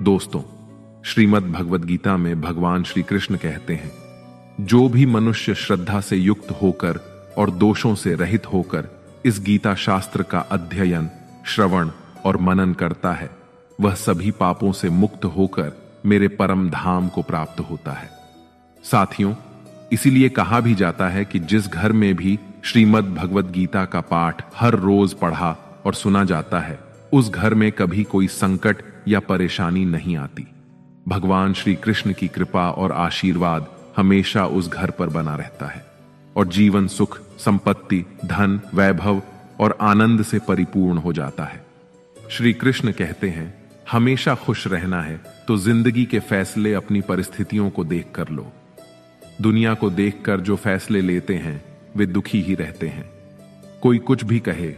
दोस्तों, श्रीमद् भगवद गीता में भगवान श्री कृष्ण कहते हैं, जो भी मनुष्य श्रद्धा से युक्त होकर और दोषों से रहित होकर इस गीता शास्त्र का अध्ययन, श्रवण और मनन करता है, वह सभी पापों से मुक्त होकर मेरे परम धाम को प्राप्त होता है। साथियों, इसीलिए कहा भी जाता है कि जिस घर में भी श्रीमद् भगवद गीता का पाठ हर रोज पढ़ा और सुना जाता है, उस घर में कभी कोई संकट या परेशानी नहीं आती। भगवान श्री कृष्ण की कृपा और आशीर्वाद हमेशा उस घर पर बना रहता है और जीवन सुख, संपत्ति, धन, वैभव और आनंद से परिपूर्ण हो जाता है। श्री कृष्ण कहते हैं, हमेशा खुश रहना है तो जिंदगी के फैसले अपनी परिस्थितियों को देख कर लो। दुनिया को देखकर जो फैसले लेते हैं वे दुखी ही रहते हैं। कोई कुछ भी कहे,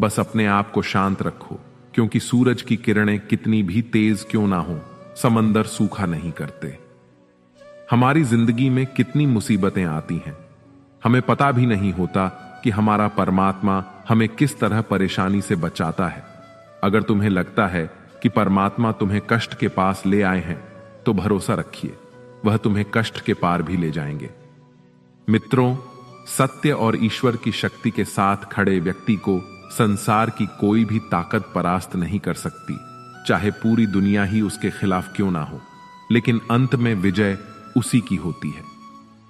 बस अपने आप को शांत रखो, क्योंकि सूरज की किरणें कितनी भी तेज क्यों ना हो, समंदर सूखा नहीं करते। हमारी जिंदगी में कितनी मुसीबतें आती हैं, हमें पता भी नहीं होता कि हमारा परमात्मा हमें किस तरह परेशानी से बचाता है। अगर तुम्हें लगता है कि परमात्मा तुम्हें कष्ट के पास ले आए हैं, तो भरोसा रखिए, वह तुम्हें कष्ट के पार भी ले जाएंगे। मित्रों, सत्य और ईश्वर की शक्ति के साथ खड़े व्यक्ति को संसार की कोई भी ताकत परास्त नहीं कर सकती, चाहे पूरी दुनिया ही उसके खिलाफ क्यों ना हो। लेकिन अंत में विजय उसी की होती है।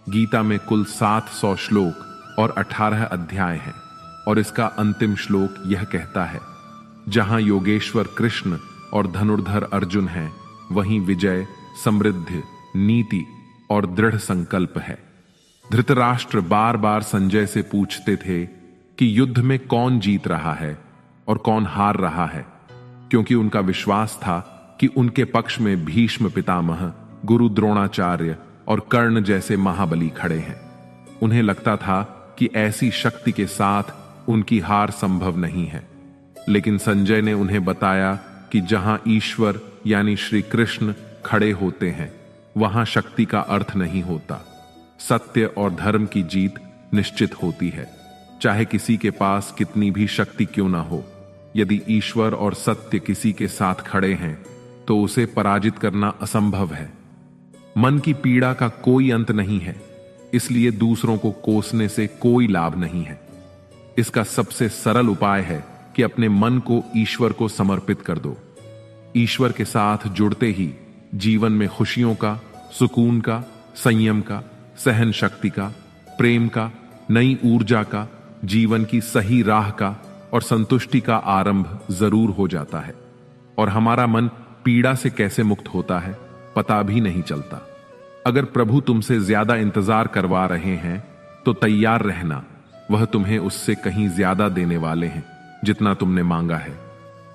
गीता में कुल 700 श्लोक और 18 अध्याय हैं और इसका अंतिम श्लोक यह कहता है, जहां योगेश्वर कृष्ण और धनुर्धर अर्जुन हैं, वहीं विजय, समृद्धि, नीति और दृढ़ संकल्प है। धृतराष्ट्र बार बार संजय से पूछते थे कि युद्ध में कौन जीत रहा है और कौन हार रहा है, क्योंकि उनका विश्वास था कि उनके पक्ष में भीष्म पितामह, गुरु द्रोणाचार्य और कर्ण जैसे महाबली खड़े हैं। उन्हें लगता था कि ऐसी शक्ति के साथ उनकी हार संभव नहीं है। लेकिन संजय ने उन्हें बताया कि जहां ईश्वर यानी श्री कृष्ण खड़े होते हैं, वहां शक्ति का अर्थ नहीं होता। सत्य और धर्म की जीत निश्चित होती है, चाहे किसी के पास कितनी भी शक्ति क्यों ना हो। यदि ईश्वर और सत्य किसी के साथ खड़े हैं तो उसे पराजित करना असंभव है। मन की पीड़ा का कोई अंत नहीं है, इसलिए दूसरों को कोसने से कोई लाभ नहीं है। इसका सबसे सरल उपाय है कि अपने मन को ईश्वर को समर्पित कर दो। ईश्वर के साथ जुड़ते ही जीवन में खुशियों का, सुकून का, संयम का, सहन शक्ति का, प्रेम का, नई ऊर्जा का, जीवन की सही राह का और संतुष्टि का आरंभ जरूर हो जाता है। और हमारा मन पीड़ा से कैसे मुक्त होता है, पता भी नहीं चलता। अगर प्रभु तुमसे ज्यादा इंतजार करवा रहे हैं तो तैयार रहना, वह तुम्हें उससे कहीं ज्यादा देने वाले हैं जितना तुमने मांगा है।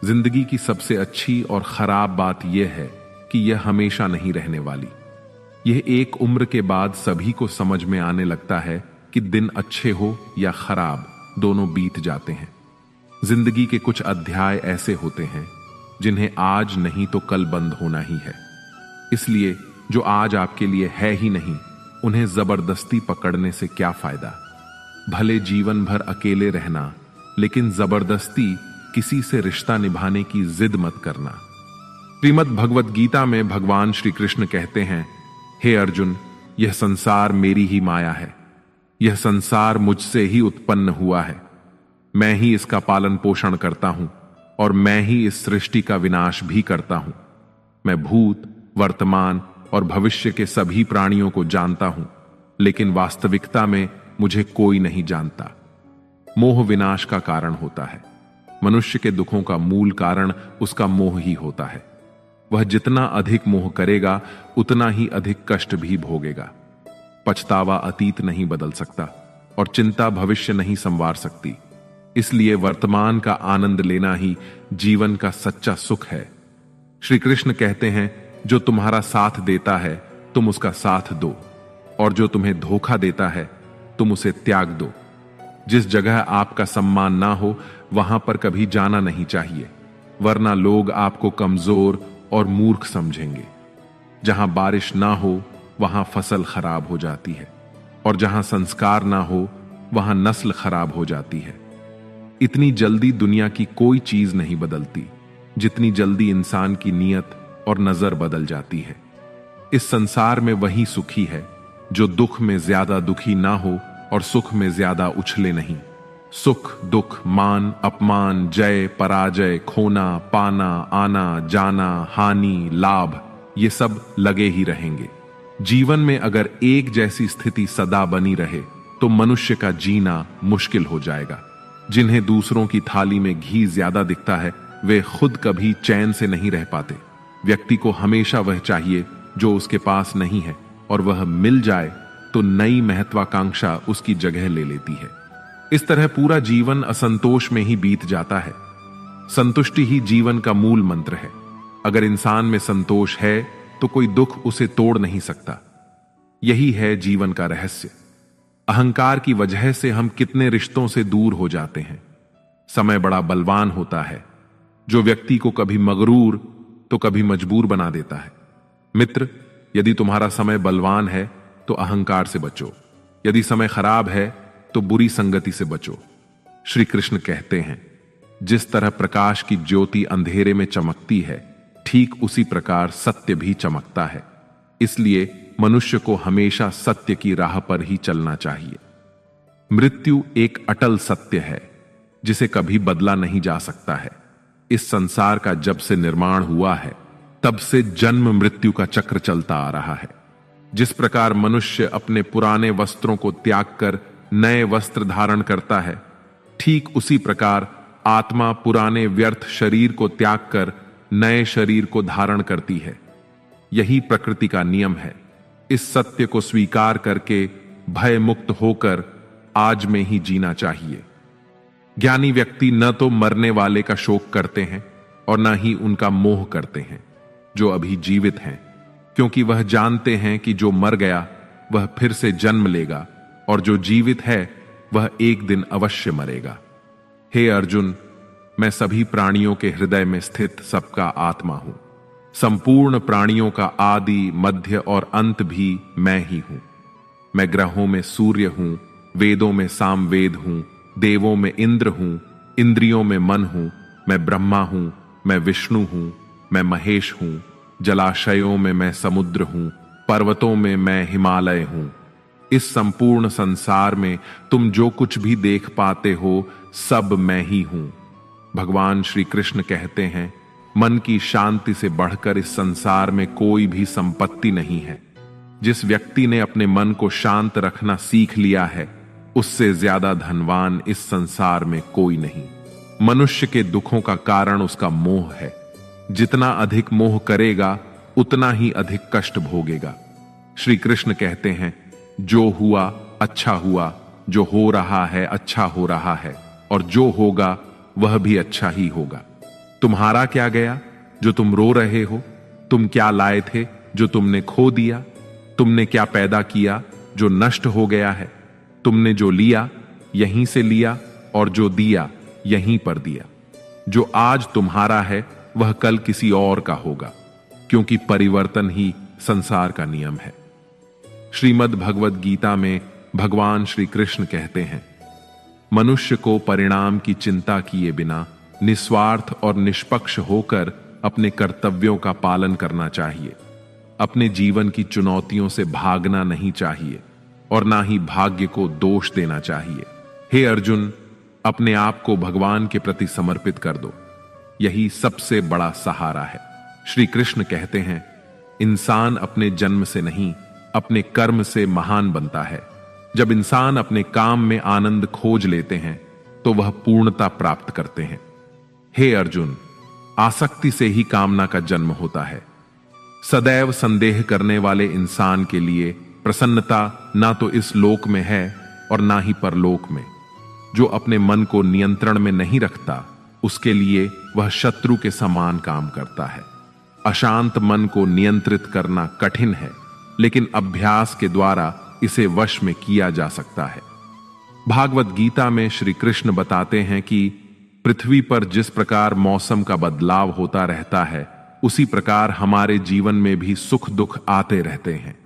जिंदगी की सबसे अच्छी और खराब बात यह है कि यह हमेशा नहीं रहने वाली। यह एक उम्र के बाद सभी को समझ में आने लगता है कि दिन अच्छे हो या खराब, दोनों बीत जाते हैं। जिंदगी के कुछ अध्याय ऐसे होते हैं जिन्हें आज नहीं तो कल बंद होना ही है। इसलिए जो आज आपके लिए है ही नहीं, उन्हें जबरदस्ती पकड़ने से क्या फायदा। भले जीवन भर अकेले रहना, लेकिन जबरदस्ती किसी से रिश्ता निभाने की जिद मत करना। श्रीमद् भगवद गीता में भगवान श्री कृष्ण कहते हैं, हे अर्जुन, यह संसार मेरी ही माया है। यह संसार मुझसे ही उत्पन्न हुआ है। मैं ही इसका पालन पोषण करता हूं और मैं ही इस सृष्टि का विनाश भी करता हूं। मैं भूत, वर्तमान और भविष्य के सभी प्राणियों को जानता हूं, लेकिन वास्तविकता में मुझे कोई नहीं जानता। मोह विनाश का कारण होता है। मनुष्य के दुखों का मूल कारण उसका मोह ही होता है। वह जितना अधिक मोह करेगा, उतना ही अधिक कष्ट भी भोगेगा। पछतावा अतीत नहीं बदल सकता और चिंता भविष्य नहीं संवार सकती। इसलिए वर्तमान का आनंद लेना ही जीवन का सच्चा सुख है। श्री कृष्ण कहते हैं, जो तुम्हारा साथ देता है तुम उसका साथ दो, और जो तुम्हें धोखा देता है तुम उसे त्याग दो। जिस जगह आपका सम्मान ना हो वहां पर कभी जाना नहीं चाहिए, वरना लोग आपको कमजोर और मूर्ख समझेंगे। जहां बारिश ना हो वहां फसल खराब हो जाती है, और जहां संस्कार ना हो वहां नस्ल खराब हो जाती है। इतनी जल्दी दुनिया की कोई चीज नहीं बदलती जितनी जल्दी इंसान की नीयत और नजर बदल जाती है। इस संसार में वही सुखी है जो दुख में ज्यादा दुखी ना हो और सुख में ज्यादा उछले नहीं। सुख दुख, मान अपमान, जय पराजय, खोना पाना, आना जाना, हानि लाभ, ये सब लगे ही रहेंगे। जीवन में अगर एक जैसी स्थिति सदा बनी रहे तो मनुष्य का जीना मुश्किल हो जाएगा। जिन्हें दूसरों की थाली में घी ज्यादा दिखता है वे खुद कभी चैन से नहीं रह पाते। व्यक्ति को हमेशा वह चाहिए जो उसके पास नहीं है, और वह मिल जाए तो नई महत्वाकांक्षा उसकी जगह ले लेती है। इस तरह पूरा जीवन असंतोष में ही बीत जाता है। संतुष्टि ही जीवन का मूल मंत्र है। अगर इंसान में संतोष है तो कोई दुख उसे तोड़ नहीं सकता। यही है जीवन का रहस्य। अहंकार की वजह से हम कितने रिश्तों से दूर हो जाते हैं। समय बड़ा बलवान होता है जो व्यक्ति को कभी मगरूर तो कभी मजबूर बना देता है। मित्र, यदि तुम्हारा समय बलवान है तो अहंकार से बचो, यदि समय खराब है तो बुरी संगति से बचो। श्री कृष्ण कहते हैं, जिस तरह प्रकाश की ज्योति अंधेरे में चमकती है, ठीक उसी प्रकार सत्य भी चमकता है। इसलिए मनुष्य को हमेशा सत्य की राह पर ही चलना चाहिए। मृत्यु एक अटल सत्य है जिसे कभी बदला नहीं जा सकता है। इस संसार का जब से निर्माण हुआ है तब से जन्म मृत्यु का चक्र चलता आ रहा है। जिस प्रकार मनुष्य अपने पुराने वस्त्रों को त्याग कर नए वस्त्र धारण करता है, ठीक उसी प्रकार आत्मा पुराने व्यर्थ शरीर को त्याग कर नए शरीर को धारण करती है। यही प्रकृति का नियम है। इस सत्य को स्वीकार करके भय मुक्त होकर आज में ही जीना चाहिए। ज्ञानी व्यक्ति न तो मरने वाले का शोक करते हैं और न ही उनका मोह करते हैं जो अभी जीवित हैं, क्योंकि वह जानते हैं कि जो मर गया वह फिर से जन्म लेगा और जो जीवित है वह एक दिन अवश्य मरेगा। हे अर्जुन, मैं सभी प्राणियों के हृदय में स्थित सबका आत्मा हूं। संपूर्ण प्राणियों का आदि मध्य और अंत भी मैं ही हूं। मैं ग्रहों में सूर्य हूं, वेदों में सामवेद हूं, देवों में इंद्र हूं, इंद्रियों में मन हूं। मैं ब्रह्मा हूं, मैं विष्णु हूं, मैं महेश हूं। जलाशयों में मैं समुद्र हूं, पर्वतों में मैं हिमालय हूं। इस संपूर्ण संसार में तुम जो कुछ भी देख पाते हो सब मैं ही हूं। भगवान श्री कृष्ण कहते हैं, मन की शांति से बढ़कर इस संसार में कोई भी संपत्ति नहीं है। जिस व्यक्ति ने अपने मन को शांत रखना सीख लिया है, उससे ज्यादा धनवान इस संसार में कोई नहीं। मनुष्य के दुखों का कारण उसका मोह है। जितना अधिक मोह करेगा उतना ही अधिक कष्ट भोगेगा। श्री कृष्ण कहते हैं, जो हुआ अच्छा हुआ, जो हो रहा है अच्छा हो रहा है, और जो होगा वह भी अच्छा ही होगा। तुम्हारा क्या गया जो तुम रो रहे हो? तुम क्या लाए थे जो तुमने खो दिया? तुमने क्या पैदा किया जो नष्ट हो गया है? तुमने जो लिया यहीं से लिया और जो दिया यहीं पर दिया। जो आज तुम्हारा है वह कल किसी और का होगा, क्योंकि परिवर्तन ही संसार का नियम है। श्रीमद् भगवद गीता में भगवान श्री कृष्ण कहते हैं, मनुष्य को परिणाम की चिंता किए बिना निस्वार्थ और निष्पक्ष होकर अपने कर्तव्यों का पालन करना चाहिए। अपने जीवन की चुनौतियों से भागना नहीं चाहिए और ना ही भाग्य को दोष देना चाहिए। हे अर्जुन, अपने आप को भगवान के प्रति समर्पित कर दो। यही सबसे बड़ा सहारा है। श्री कृष्ण कहते हैं, इंसान अपने जन्म से नहीं अपने कर्म से महान बनता है। जब इंसान अपने काम में आनंद खोज लेते हैं तो वह पूर्णता प्राप्त करते हैं। हे अर्जुन, आसक्ति से ही कामना का जन्म होता है। सदैव संदेह करने वाले इंसान के लिए प्रसन्नता ना तो इस लोक में है और ना ही परलोक में। जो अपने मन को नियंत्रण में नहीं रखता उसके लिए वह शत्रु के समान काम करता है। अशांत मन को नियंत्रित करना कठिन है, लेकिन अभ्यास के द्वारा इसे वश में किया जा सकता है। भागवत गीता में श्री कृष्ण बताते हैं कि पृथ्वी पर जिस प्रकार मौसम का बदलाव होता रहता है, उसी प्रकार हमारे जीवन में भी सुख दुख आते रहते हैं।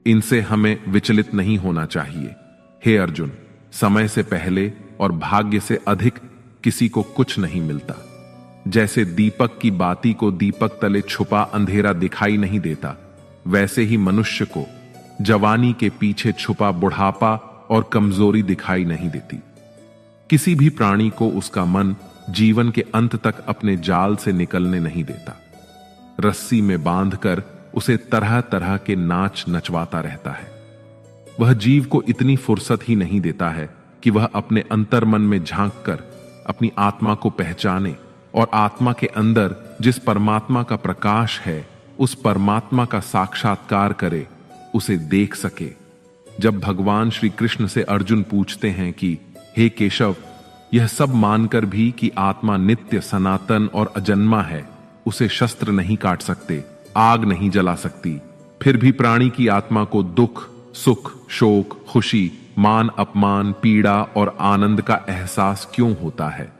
इनसे हमें विचलित नहीं होना चाहिए। हे अर्जुन, समय से पहले और भाग्य से अधिक किसी को कुछ नहीं मिलता। जैसे दीपक की बाती को दीपक तले छुपा अंधेरा दिखाई नहीं देता, वैसे ही मनुष्य को जवानी के पीछे छुपा बुढ़ापा और कमजोरी दिखाई नहीं देती। किसी भी प्राणी को उसका मन जीवन के अंत तक अपने जाल से निकलने नहीं देता। रस्सी में बांधकर उसे तरह तरह के नाच नचवाता रहता है। वह जीव को इतनी फुर्सत ही नहीं देता है कि वह अपने अंतर्मन में झांक कर अपनी आत्मा को पहचाने और आत्मा के अंदर जिस परमात्मा का प्रकाश है उस परमात्मा का साक्षात्कार करे, उसे देख सके। जब भगवान श्री कृष्ण से अर्जुन पूछते हैं कि हे केशव, यह सब मानकर भी कि आत्मा नित्य सनातन और अजन्मा है, उसे शस्त्र नहीं काट सकते, आग नहीं जला सकती, फिर भी प्राणी की आत्मा को दुख, सुख, शोक, खुशी, मान अपमान, पीड़ा और आनंद का एहसास क्यों होता है?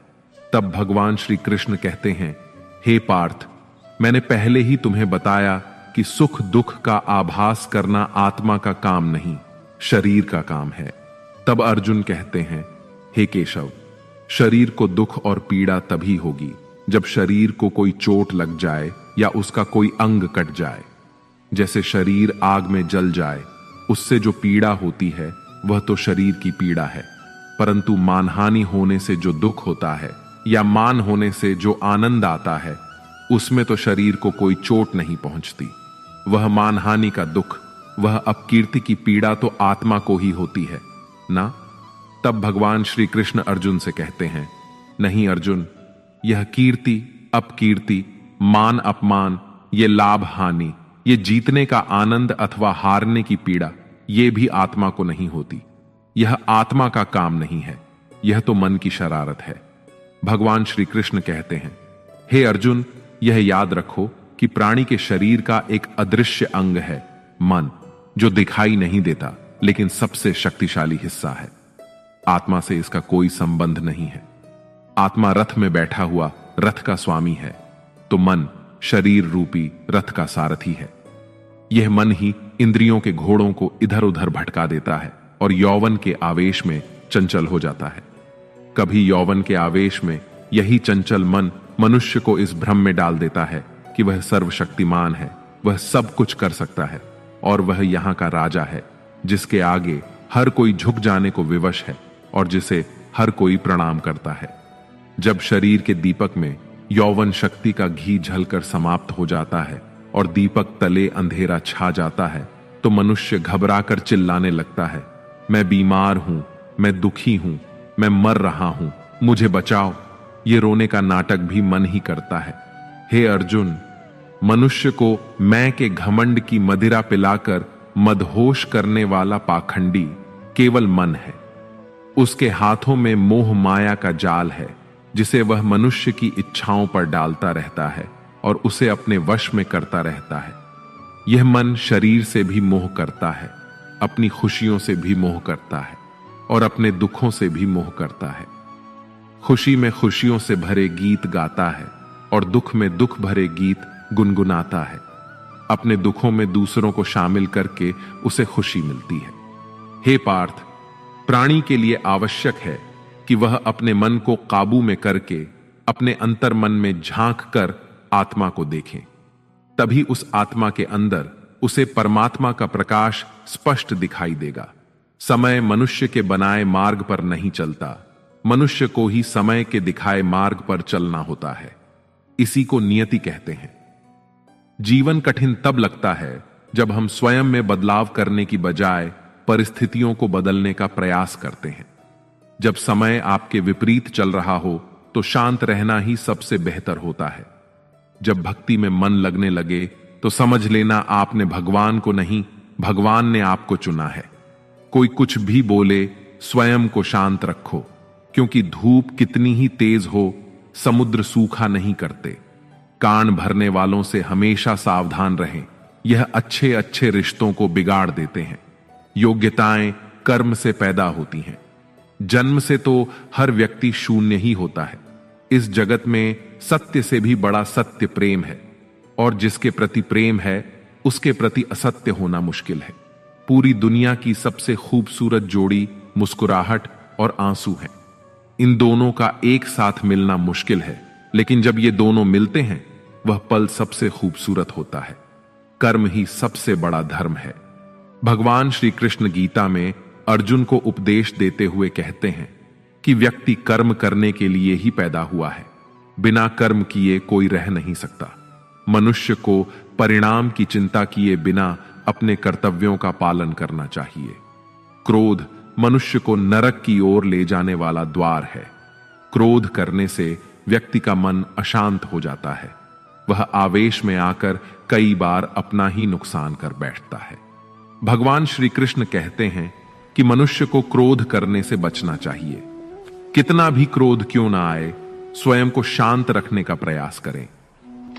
तब भगवान श्री कृष्ण कहते हैं, हे पार्थ, मैंने पहले ही तुम्हें बताया कि सुख दुख का आभास करना आत्मा का काम नहीं, शरीर का काम है। तब अर्जुन कहते हैं, हे केशव, शरीर को दुख और पीड़ा तभी होगी जब शरीर को कोई चोट लग जाए या उसका कोई अंग कट जाए। जैसे शरीर आग में जल जाए, उससे जो पीड़ा होती है वह तो शरीर की पीड़ा है, परंतु मानहानि होने से जो दुख होता है या मान होने से जो आनंद आता है, उसमें तो शरीर को कोई चोट नहीं पहुंचती। वह मानहानि का दुख, वह अपकीर्ति की पीड़ा तो आत्मा को ही होती है ना। तब भगवान श्री कृष्ण अर्जुन से कहते हैं, नहीं अर्जुन, यह कीर्ति अपकीर्ति, मान अपमान, ये लाभ हानि, ये जीतने का आनंद अथवा हारने की पीड़ा, ये भी आत्मा को नहीं होती। यह आत्मा का काम नहीं है, यह तो मन की शरारत है। भगवान श्री कृष्ण कहते हैं, हे अर्जुन, यह याद रखो कि प्राणी के शरीर का एक अदृश्य अंग है, मन, जो दिखाई नहीं देता लेकिन सबसे शक्तिशाली हिस्सा है। आत्मा से इसका कोई संबंध नहीं है। आत्मा रथ में बैठा हुआ रथ का स्वामी है, तो मन शरीर रूपी रथ का सारथी है। यह मन ही इंद्रियों के घोड़ों को इधर उधर भटका देता है और यौवन के आवेश में चंचल हो जाता है। कभी यौवन के आवेश में यही चंचल मन मनुष्य को इस भ्रम में डाल देता है कि वह सर्वशक्तिमान है, वह सब कुछ कर सकता है और वह यहां का राजा है, जिसके आगे हर कोई झुक जाने को विवश है और जिसे हर कोई प्रणाम करता है। जब शरीर के दीपक में यौवन शक्ति का घी झलकर समाप्त हो जाता है और दीपक तले अंधेरा छा जाता है, तो मनुष्य घबराकर चिल्लाने लगता है, मैं बीमार हूं, मैं दुखी हूं, मैं मर रहा हूं, मुझे बचाओ। ये रोने का नाटक भी मन ही करता है। हे अर्जुन, मनुष्य को मैं के घमंड की मदिरा पिलाकर मदहोश करने वाला पाखंडी केवल मन है। उसके हाथों में मोह माया का जाल है, जिसे वह मनुष्य की इच्छाओं पर डालता रहता है और उसे अपने वश में करता रहता है। यह मन शरीर से भी मोह करता है, अपनी खुशियों से भी मोह करता है और अपने दुखों से भी मोह करता है। खुशी में खुशियों से भरे गीत गाता है और दुख में दुख भरे गीत गुनगुनाता है। अपने दुखों में दूसरों को शामिल करके उसे खुशी मिलती है। हे पार्थ, प्राणी के लिए आवश्यक है कि वह अपने मन को काबू में करके अपने अंतर्मन में झांक कर आत्मा को देखें। तभी उस आत्मा के अंदर उसे परमात्मा का प्रकाश स्पष्ट दिखाई देगा। समय मनुष्य के बनाए मार्ग पर नहीं चलता, मनुष्य को ही समय के दिखाए मार्ग पर चलना होता है। इसी को नियति कहते हैं। जीवन कठिन तब लगता है जब हम स्वयं में बदलाव करने की बजाय परिस्थितियों को बदलने का प्रयास करते हैं। जब समय आपके विपरीत चल रहा हो तो शांत रहना ही सबसे बेहतर होता है। जब भक्ति में मन लगने लगे तो समझ लेना आपने भगवान को नहीं, भगवान ने आपको चुना है। कोई कुछ भी बोले, स्वयं को शांत रखो, क्योंकि धूप कितनी ही तेज हो, समुद्र सूखा नहीं करते। कान भरने वालों से हमेशा सावधान रहें, यह अच्छे अच्छे रिश्तों को बिगाड़ देते हैं। योग्यताएं कर्म से पैदा होती हैं। जन्म से तो हर व्यक्ति शून्य ही होता है। इस जगत में सत्य से भी बड़ा सत्य प्रेम है, और जिसके प्रति प्रेम है उसके प्रति असत्य होना मुश्किल है। पूरी दुनिया की सबसे खूबसूरत जोड़ी मुस्कुराहट और आंसू है। इन दोनों का एक साथ मिलना मुश्किल है, लेकिन जब ये दोनों मिलते हैं वह पल सबसे खूबसूरत होता है। कर्म ही सबसे बड़ा धर्म है। भगवान श्री कृष्ण गीता में अर्जुन को उपदेश देते हुए कहते हैं कि व्यक्ति कर्म करने के लिए ही पैदा हुआ है। बिना कर्म किए कोई रह नहीं सकता। मनुष्य को परिणाम की चिंता किए बिना अपने कर्तव्यों का पालन करना चाहिए। क्रोध मनुष्य को नरक की ओर ले जाने वाला द्वार है। क्रोध करने से व्यक्ति का मन अशांत हो जाता है। वह आवेश में आकर कई बार अपना ही नुकसान कर बैठता है। भगवान श्री कृष्ण कहते हैं कि मनुष्य को क्रोध करने से बचना चाहिए। कितना भी क्रोध क्यों ना आए, स्वयं को शांत रखने का प्रयास करें।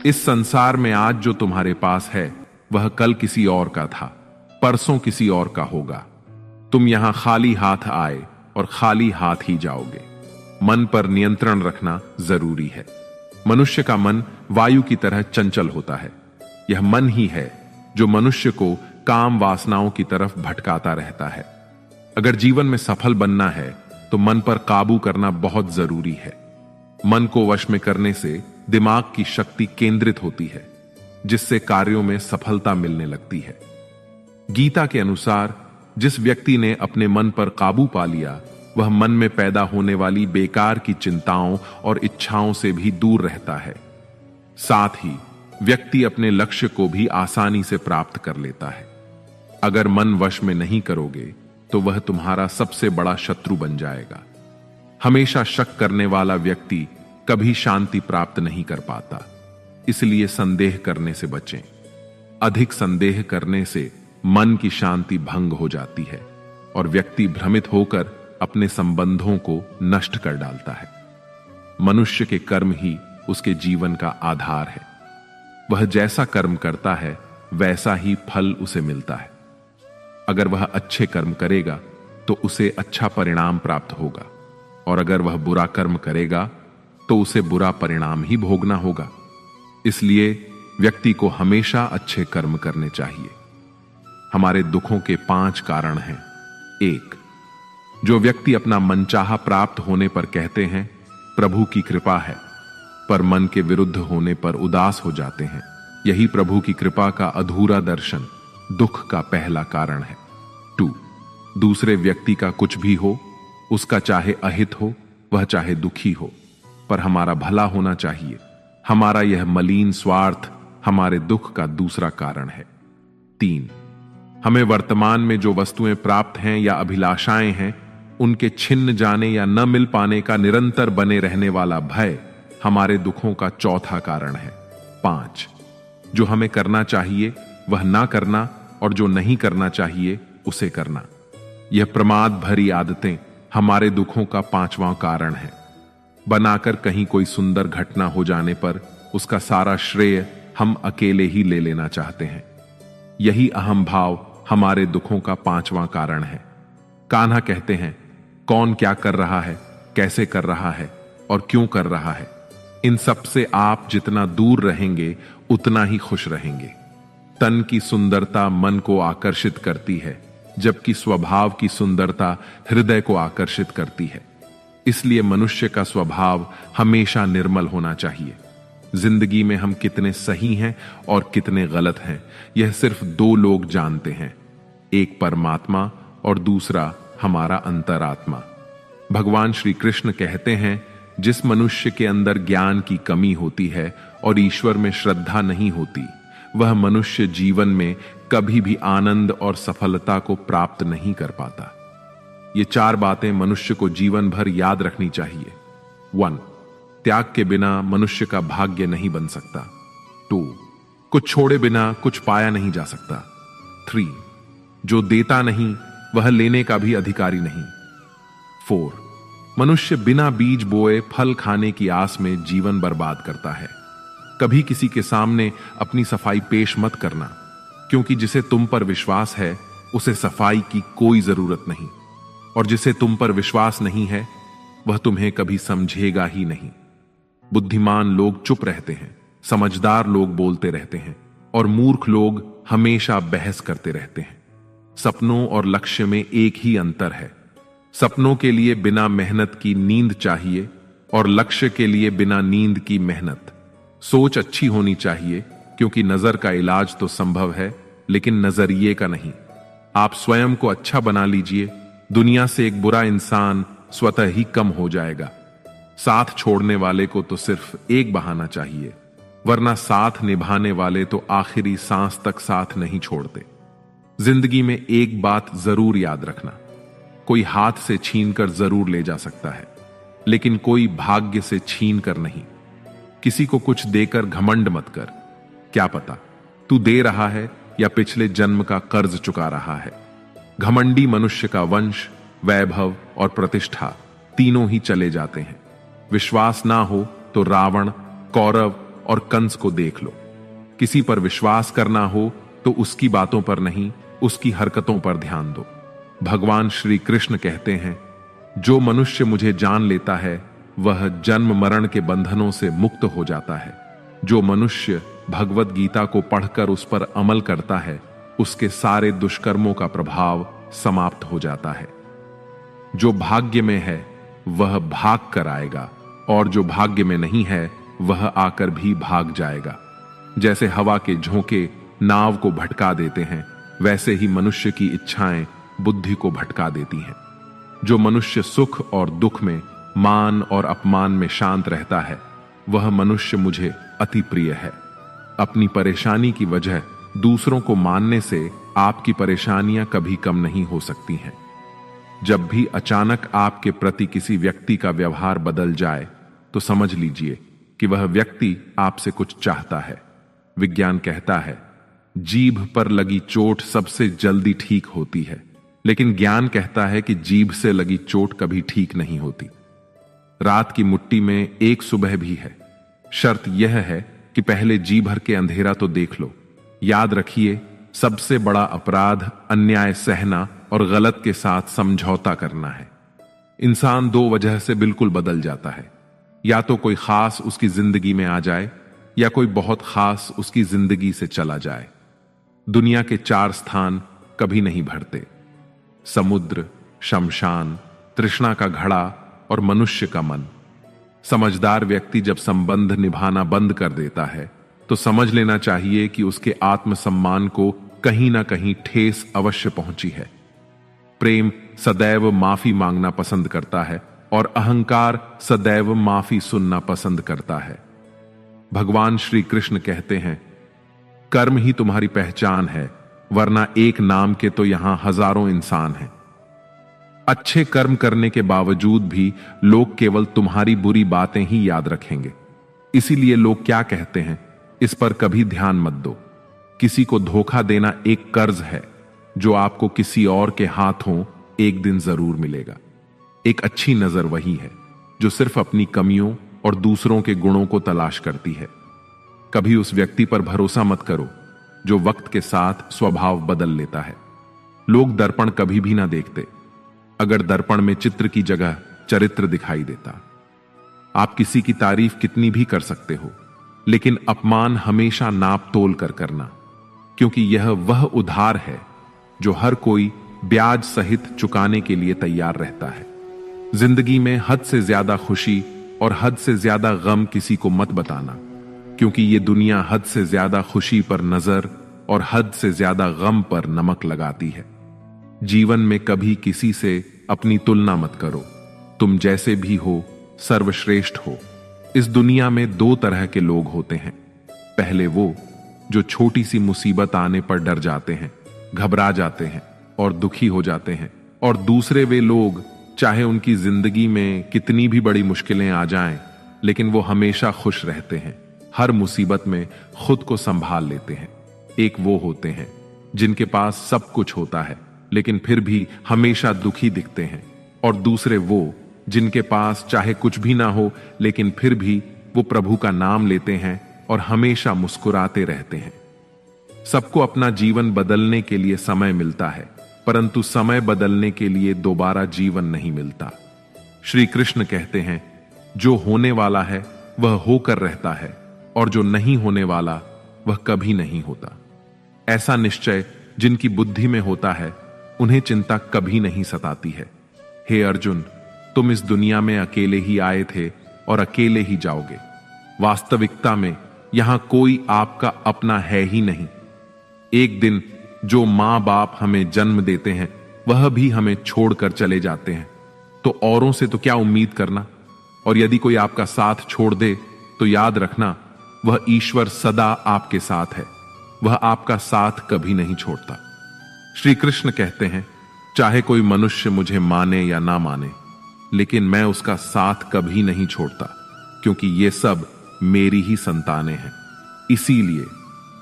इस संसार में आज जो तुम्हारे पास है वह कल किसी और का था, परसों किसी और का होगा। तुम यहां खाली हाथ आए और खाली हाथ ही जाओगे। मन पर नियंत्रण रखना जरूरी है। मनुष्य का मन वायु की तरह चंचल होता है। यह मन ही है जो मनुष्य को काम वासनाओं की तरफ भटकाता रहता है। अगर जीवन में सफल बनना है तो मन पर काबू करना बहुत जरूरी है। मन को वश में करने से दिमाग की शक्ति केंद्रित होती है, जिससे कार्यों में सफलता मिलने लगती है। गीता के अनुसार जिस व्यक्ति ने अपने मन पर काबू पा लिया वह मन में पैदा होने वाली बेकार की चिंताओं और इच्छाओं से भी दूर रहता है। साथ ही व्यक्ति अपने लक्ष्य को भी आसानी से प्राप्त कर लेता है। अगर मन वश में नहीं करोगे तो वह तुम्हारा सबसे बड़ा शत्रु बन जाएगा। हमेशा शक करने वाला व्यक्ति कभी शांति प्राप्त नहीं कर पाता। इसलिए संदेह करने से बचें। अधिक संदेह करने से मन की शांति भंग हो जाती है और व्यक्ति भ्रमित होकर अपने संबंधों को नष्ट कर डालता है। मनुष्य के कर्म ही उसके जीवन का आधार है। वह जैसा कर्म करता है वैसा ही फल उसे मिलता है। अगर वह अच्छे कर्म करेगा तो उसे अच्छा परिणाम प्राप्त होगा, और अगर वह बुरा कर्म करेगा तो उसे बुरा परिणाम ही भोगना होगा। इसलिए व्यक्ति को हमेशा अच्छे कर्म करने चाहिए। हमारे दुखों के 5 कारण हैं। 1. जो व्यक्ति अपना मनचाहा प्राप्त होने पर कहते हैं प्रभु की कृपा है, पर मन के विरुद्ध होने पर उदास हो जाते हैं, यही प्रभु की कृपा का अधूरा दर्शन दुख का पहला कारण है। 2. दूसरे व्यक्ति का कुछ भी हो, उसका चाहे अहित हो वह चाहे दुखी हो, पर हमारा भला होना चाहिए। हमारा यह मलिन स्वार्थ हमारे दुख का दूसरा कारण है। 3. हमें वर्तमान में जो वस्तुएं प्राप्त हैं या अभिलाषाएं हैं उनके छिन्न जाने या न मिल पाने का निरंतर बने रहने वाला भय हमारे दुखों का चौथा कारण है। 5. जो हमें करना चाहिए वह ना करना और जो नहीं करना चाहिए उसे करना, यह प्रमाद भरी आदतें हमारे दुखों का 5वां कारण है। बनाकर कहीं कोई सुंदर घटना हो जाने पर उसका सारा श्रेय हम अकेले ही ले लेना चाहते हैं। यही अहम भाव हमारे दुखों का 5वां कारण है। कान्हा कहते हैं कौन क्या कर रहा है, कैसे कर रहा है और क्यों कर रहा है, इन सब से आप जितना दूर रहेंगे उतना ही खुश रहेंगे। तन की सुंदरता मन को आकर्षित करती है, जबकि स्वभाव की सुंदरता हृदय को आकर्षित करती है। इसलिए मनुष्य का स्वभाव हमेशा निर्मल होना चाहिए। जिंदगी में हम कितने सही हैं और कितने गलत हैं यह सिर्फ 2 लोग जानते हैं, एक परमात्मा और दूसरा हमारा अंतरात्मा। भगवान श्री कृष्ण कहते हैं जिस मनुष्य के अंदर ज्ञान की कमी होती है और ईश्वर में श्रद्धा नहीं होती वह मनुष्य जीवन में कभी भी आनंद और सफलता को प्राप्त नहीं कर पाता। ये 4 बातें मनुष्य को जीवन भर याद रखनी चाहिए। 1. त्याग के बिना मनुष्य का भाग्य नहीं बन सकता। 2. कुछ छोड़े बिना कुछ पाया नहीं जा सकता। 3. जो देता नहीं वह लेने का भी अधिकारी नहीं। 4. मनुष्य बिना बीज बोए फल खाने की आस में जीवन बर्बाद करता है। कभी किसी के सामने अपनी सफाई पेश मत करना, क्योंकि जिसे तुम पर विश्वास है उसे सफाई की कोई जरूरत नहीं, और जिसे तुम पर विश्वास नहीं है वह तुम्हें कभी समझेगा ही नहीं। बुद्धिमान लोग चुप रहते हैं, समझदार लोग बोलते रहते हैं और मूर्ख लोग हमेशा बहस करते रहते हैं। सपनों और लक्ष्य में एक ही अंतर है। सपनों के लिए बिना मेहनत की नींद चाहिए और लक्ष्य के लिए बिना नींद की मेहनत। सोच अच्छी होनी चाहिए, क्योंकि नजर का इलाज तो संभव है, लेकिन नजरिए का नहीं। आप स्वयं को अच्छा बना लीजिए, दुनिया से एक बुरा इंसान स्वतः ही कम हो जाएगा। साथ छोड़ने वाले को तो सिर्फ एक बहाना चाहिए, वरना साथ निभाने वाले तो आखिरी सांस तक साथ नहीं छोड़ते। जिंदगी में एक बात जरूर याद रखना, कोई हाथ से छीन कर जरूर ले जा सकता है, लेकिन कोई भाग्य से छीन कर नहीं। किसी को कुछ देकर घमंड मत कर, क्या पता तू दे रहा है या पिछले जन्म का कर्ज चुका रहा है। घमंडी मनुष्य का वंश, वैभव और प्रतिष्ठा तीनों ही चले जाते हैं। विश्वास ना हो तो रावण, कौरव और कंस को देख लो। किसी पर विश्वास करना हो तो उसकी बातों पर नहीं, उसकी हरकतों पर ध्यान दो। भगवान श्री कृष्ण कहते हैं, जो मनुष्य मुझे जान लेता है वह जन्म मरण के बंधनों से मुक्त हो जाता है। जो मनुष्य भगवत गीता को पढ़कर उस पर अमल करता है, उसके सारे दुष्कर्मों का प्रभाव समाप्त हो जाता है। जो भाग्य में है वह भाग कर आएगा, और जो भाग्य में नहीं है वह आकर भी भाग जाएगा। जैसे हवा के झोंके नाव को भटका देते हैं, वैसे ही मनुष्य की इच्छाएं बुद्धि को भटका देती हैं। जो मनुष्य सुख और दुख में, मान और अपमान में शांत रहता है, वह मनुष्य मुझे अति प्रिय है। अपनी परेशानी की वजह दूसरों को मानने से आपकी परेशानियां कभी कम नहीं हो सकती हैं। जब भी अचानक आपके प्रति किसी व्यक्ति का व्यवहार बदल जाए, तो समझ लीजिए कि वह व्यक्ति आपसे कुछ चाहता है। विज्ञान कहता है, जीभ पर लगी चोट सबसे जल्दी ठीक होती है, लेकिन ज्ञान कहता है कि जीभ से लगी चोट कभी ठीक नहीं होती। रात की मुट्ठी में एक सुबह भी है। शर्त यह है कि पहले जी भर के अंधेरा तो देख लो। याद रखिए, सबसे बड़ा अपराध अन्याय सहना और गलत के साथ समझौता करना है। इंसान दो वजह से बिल्कुल बदल जाता है, या तो कोई खास उसकी जिंदगी में आ जाए, या कोई बहुत खास उसकी जिंदगी से चला जाए। दुनिया के चार स्थान कभी नहीं भरते: समुद्र, शमशान, तृष्णा का घड़ा और मनुष्य का मन। समझदार व्यक्ति जब संबंध निभाना बंद कर देता है, तो समझ लेना चाहिए कि उसके आत्मसम्मान को कहीं ना कहीं ठेस अवश्य पहुंची है। प्रेम सदैव माफी मांगना पसंद करता है, और अहंकार सदैव माफी सुनना पसंद करता है। भगवान श्री कृष्ण कहते हैं, कर्म ही तुम्हारी पहचान है, वरना एक नाम के तो यहां हजारों इंसान हैं। अच्छे कर्म करने के बावजूद भी लोग केवल तुम्हारी बुरी बातें ही याद रखेंगे। इसीलिए लोग क्या कहते हैं, इस पर कभी ध्यान मत दो। किसी को धोखा देना एक कर्ज है, जो आपको किसी और के हाथों एक दिन जरूर मिलेगा। एक अच्छी नजर वही है जो सिर्फ अपनी कमियों और दूसरों के गुणों को तलाश करती है। कभी उस व्यक्ति पर भरोसा मत करो जो वक्त के साथ स्वभाव बदल लेता है। लोग दर्पण कभी भी ना देखते, अगर दर्पण में चित्र की जगह चरित्र दिखाई देता। आप किसी की तारीफ कितनी भी कर सकते हो, लेकिन अपमान हमेशा नाप तोल कर करना, क्योंकि यह वह उधार है जो हर कोई ब्याज सहित चुकाने के लिए तैयार रहता है। जिंदगी में हद से ज्यादा खुशी और हद से ज्यादा गम किसी को मत बताना, क्योंकि यह दुनिया हद से ज्यादा खुशी पर नजर और हद से ज्यादा गम पर नमक लगाती है। जीवन में कभी किसी से अपनी तुलना मत करो। तुम जैसे भी हो सर्वश्रेष्ठ हो। इस दुनिया में दो तरह के लोग होते हैं। पहले वो जो छोटी सी मुसीबत आने पर डर जाते हैं, घबरा जाते हैं और दुखी हो जाते हैं, और दूसरे वे लोग चाहे उनकी जिंदगी में कितनी भी बड़ी मुश्किलें आ जाएं, लेकिन वो हमेशा खुश रहते हैं, हर मुसीबत में खुद को संभाल लेते हैं। एक वो होते हैं जिनके पास सब कुछ होता है लेकिन फिर भी हमेशा दुखी दिखते हैं, और दूसरे वो जिनके पास चाहे कुछ भी ना हो लेकिन फिर भी वो प्रभु का नाम लेते हैं और हमेशा मुस्कुराते रहते हैं। सबको अपना जीवन बदलने के लिए समय मिलता है, परंतु समय बदलने के लिए दोबारा जीवन नहीं मिलता। श्री कृष्ण कहते हैं, जो होने वाला है वह होकर रहता है, और जो नहीं होने वाला वह कभी नहीं होता। ऐसा निश्चय जिनकी बुद्धि में होता है, उन्हें चिंता कभी नहीं सताती है। हे अर्जुन, तुम इस दुनिया में अकेले ही आए थे और अकेले ही जाओगे। वास्तविकता में यहां कोई आपका अपना है ही नहीं। एक दिन जो मां बाप हमें जन्म देते हैं वह भी हमें छोड़कर चले जाते हैं, तो औरों से तो क्या उम्मीद करना। और यदि कोई आपका साथ छोड़ दे तो याद रखना, वह ईश्वर सदा आपके साथ है, वह आपका साथ कभी नहीं छोड़ता। श्री कृष्ण कहते हैं, चाहे कोई मनुष्य मुझे माने या ना माने, लेकिन मैं उसका साथ कभी नहीं छोड़ता, क्योंकि ये सब मेरी ही संतानें हैं। इसीलिए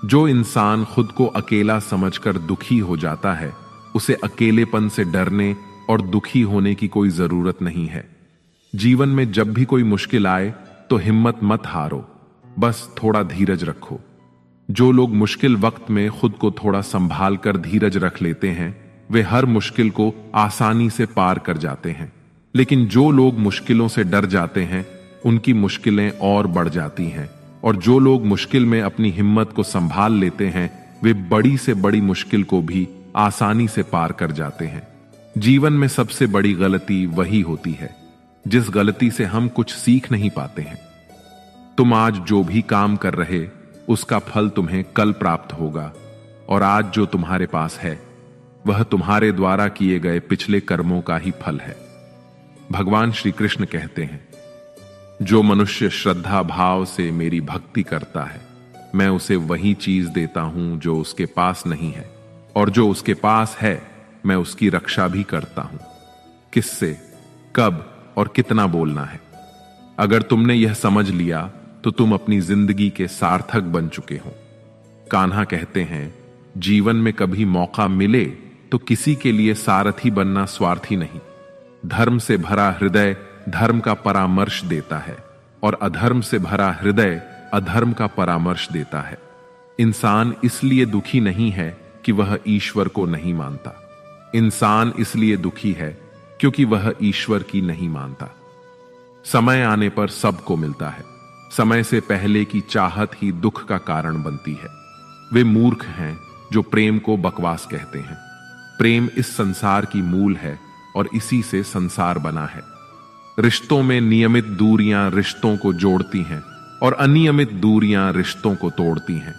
जो इंसान खुद को अकेला समझकर दुखी हो जाता है, उसे अकेलेपन से डरने और दुखी होने की कोई जरूरत नहीं है। जीवन में जब भी कोई मुश्किल आए तो हिम्मत मत हारो, बस थोड़ा धीरज रखो। जो लोग मुश्किल वक्त में खुद को थोड़ा संभाल कर धीरज रख लेते हैं, वे हर मुश्किल को आसानी से पार कर जाते हैं। लेकिन जो लोग मुश्किलों से डर जाते हैं, उनकी मुश्किलें और बढ़ जाती हैं। और जो लोग मुश्किल में अपनी हिम्मत को संभाल लेते हैं, वे बड़ी से बड़ी मुश्किल को भी आसानी से पार कर जाते हैं। जीवन में सबसे बड़ी गलती वही होती है जिस गलती से हम कुछ सीख नहीं पाते हैं। तुम आज जो भी काम कर रहे, उसका फल तुम्हें कल प्राप्त होगा, और आज जो तुम्हारे पास है वह तुम्हारे द्वारा किए गए पिछले कर्मों का ही फल है। भगवान श्री कृष्ण कहते हैं, जो मनुष्य श्रद्धा भाव से मेरी भक्ति करता है, मैं उसे वही चीज देता हूं जो उसके पास नहीं है, और जो उसके पास है मैं उसकी रक्षा भी करता हूं। किससे, कब और कितना बोलना है। अगर तुमने यह समझ लिया तो तुम अपनी जिंदगी के सार्थक बन चुके हो। कान्हा कहते हैं, जीवन में कभी मौका मिले तो किसी के लिए सारथी बनना स्वार्थी नहीं। धर्म से भरा हृदय धर्म का परामर्श देता है, और अधर्म से भरा हृदय अधर्म का परामर्श देता है। इंसान इसलिए दुखी नहीं है कि वह ईश्वर को नहीं मानता। इंसान इसलिए दुखी है क्योंकि वह ईश्वर की नहीं मानता। समय आने पर सबको मिलता है। समय से पहले की चाहत ही दुख का कारण बनती है। वे मूर्ख हैं जो प्रेम को बकवास कहते हैं। प्रेम इस संसार की मूल है और इसी से संसार बना है। रिश्तों में नियमित दूरियां रिश्तों को जोड़ती हैं और अनियमित दूरियां रिश्तों को तोड़ती हैं।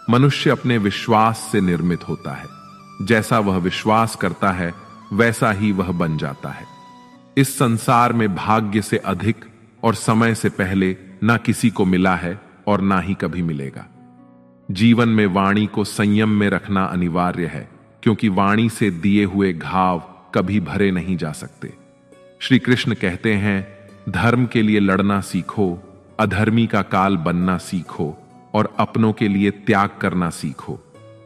मनुष्य अपने विश्वास से निर्मित होता है। जैसा वह विश्वास करता है वैसा ही वह बन जाता है। इस संसार में भाग्य से अधिक और समय से पहले ना किसी को मिला है और ना ही कभी मिलेगा। जीवन में वाणी को संयम में रखना अनिवार्य है, क्योंकि वाणी से दिए हुए घाव कभी भरे नहीं जा सकते। श्री कृष्ण कहते हैं, धर्म के लिए लड़ना सीखो, अधर्मी का काल बनना सीखो, और अपनों के लिए त्याग करना सीखो।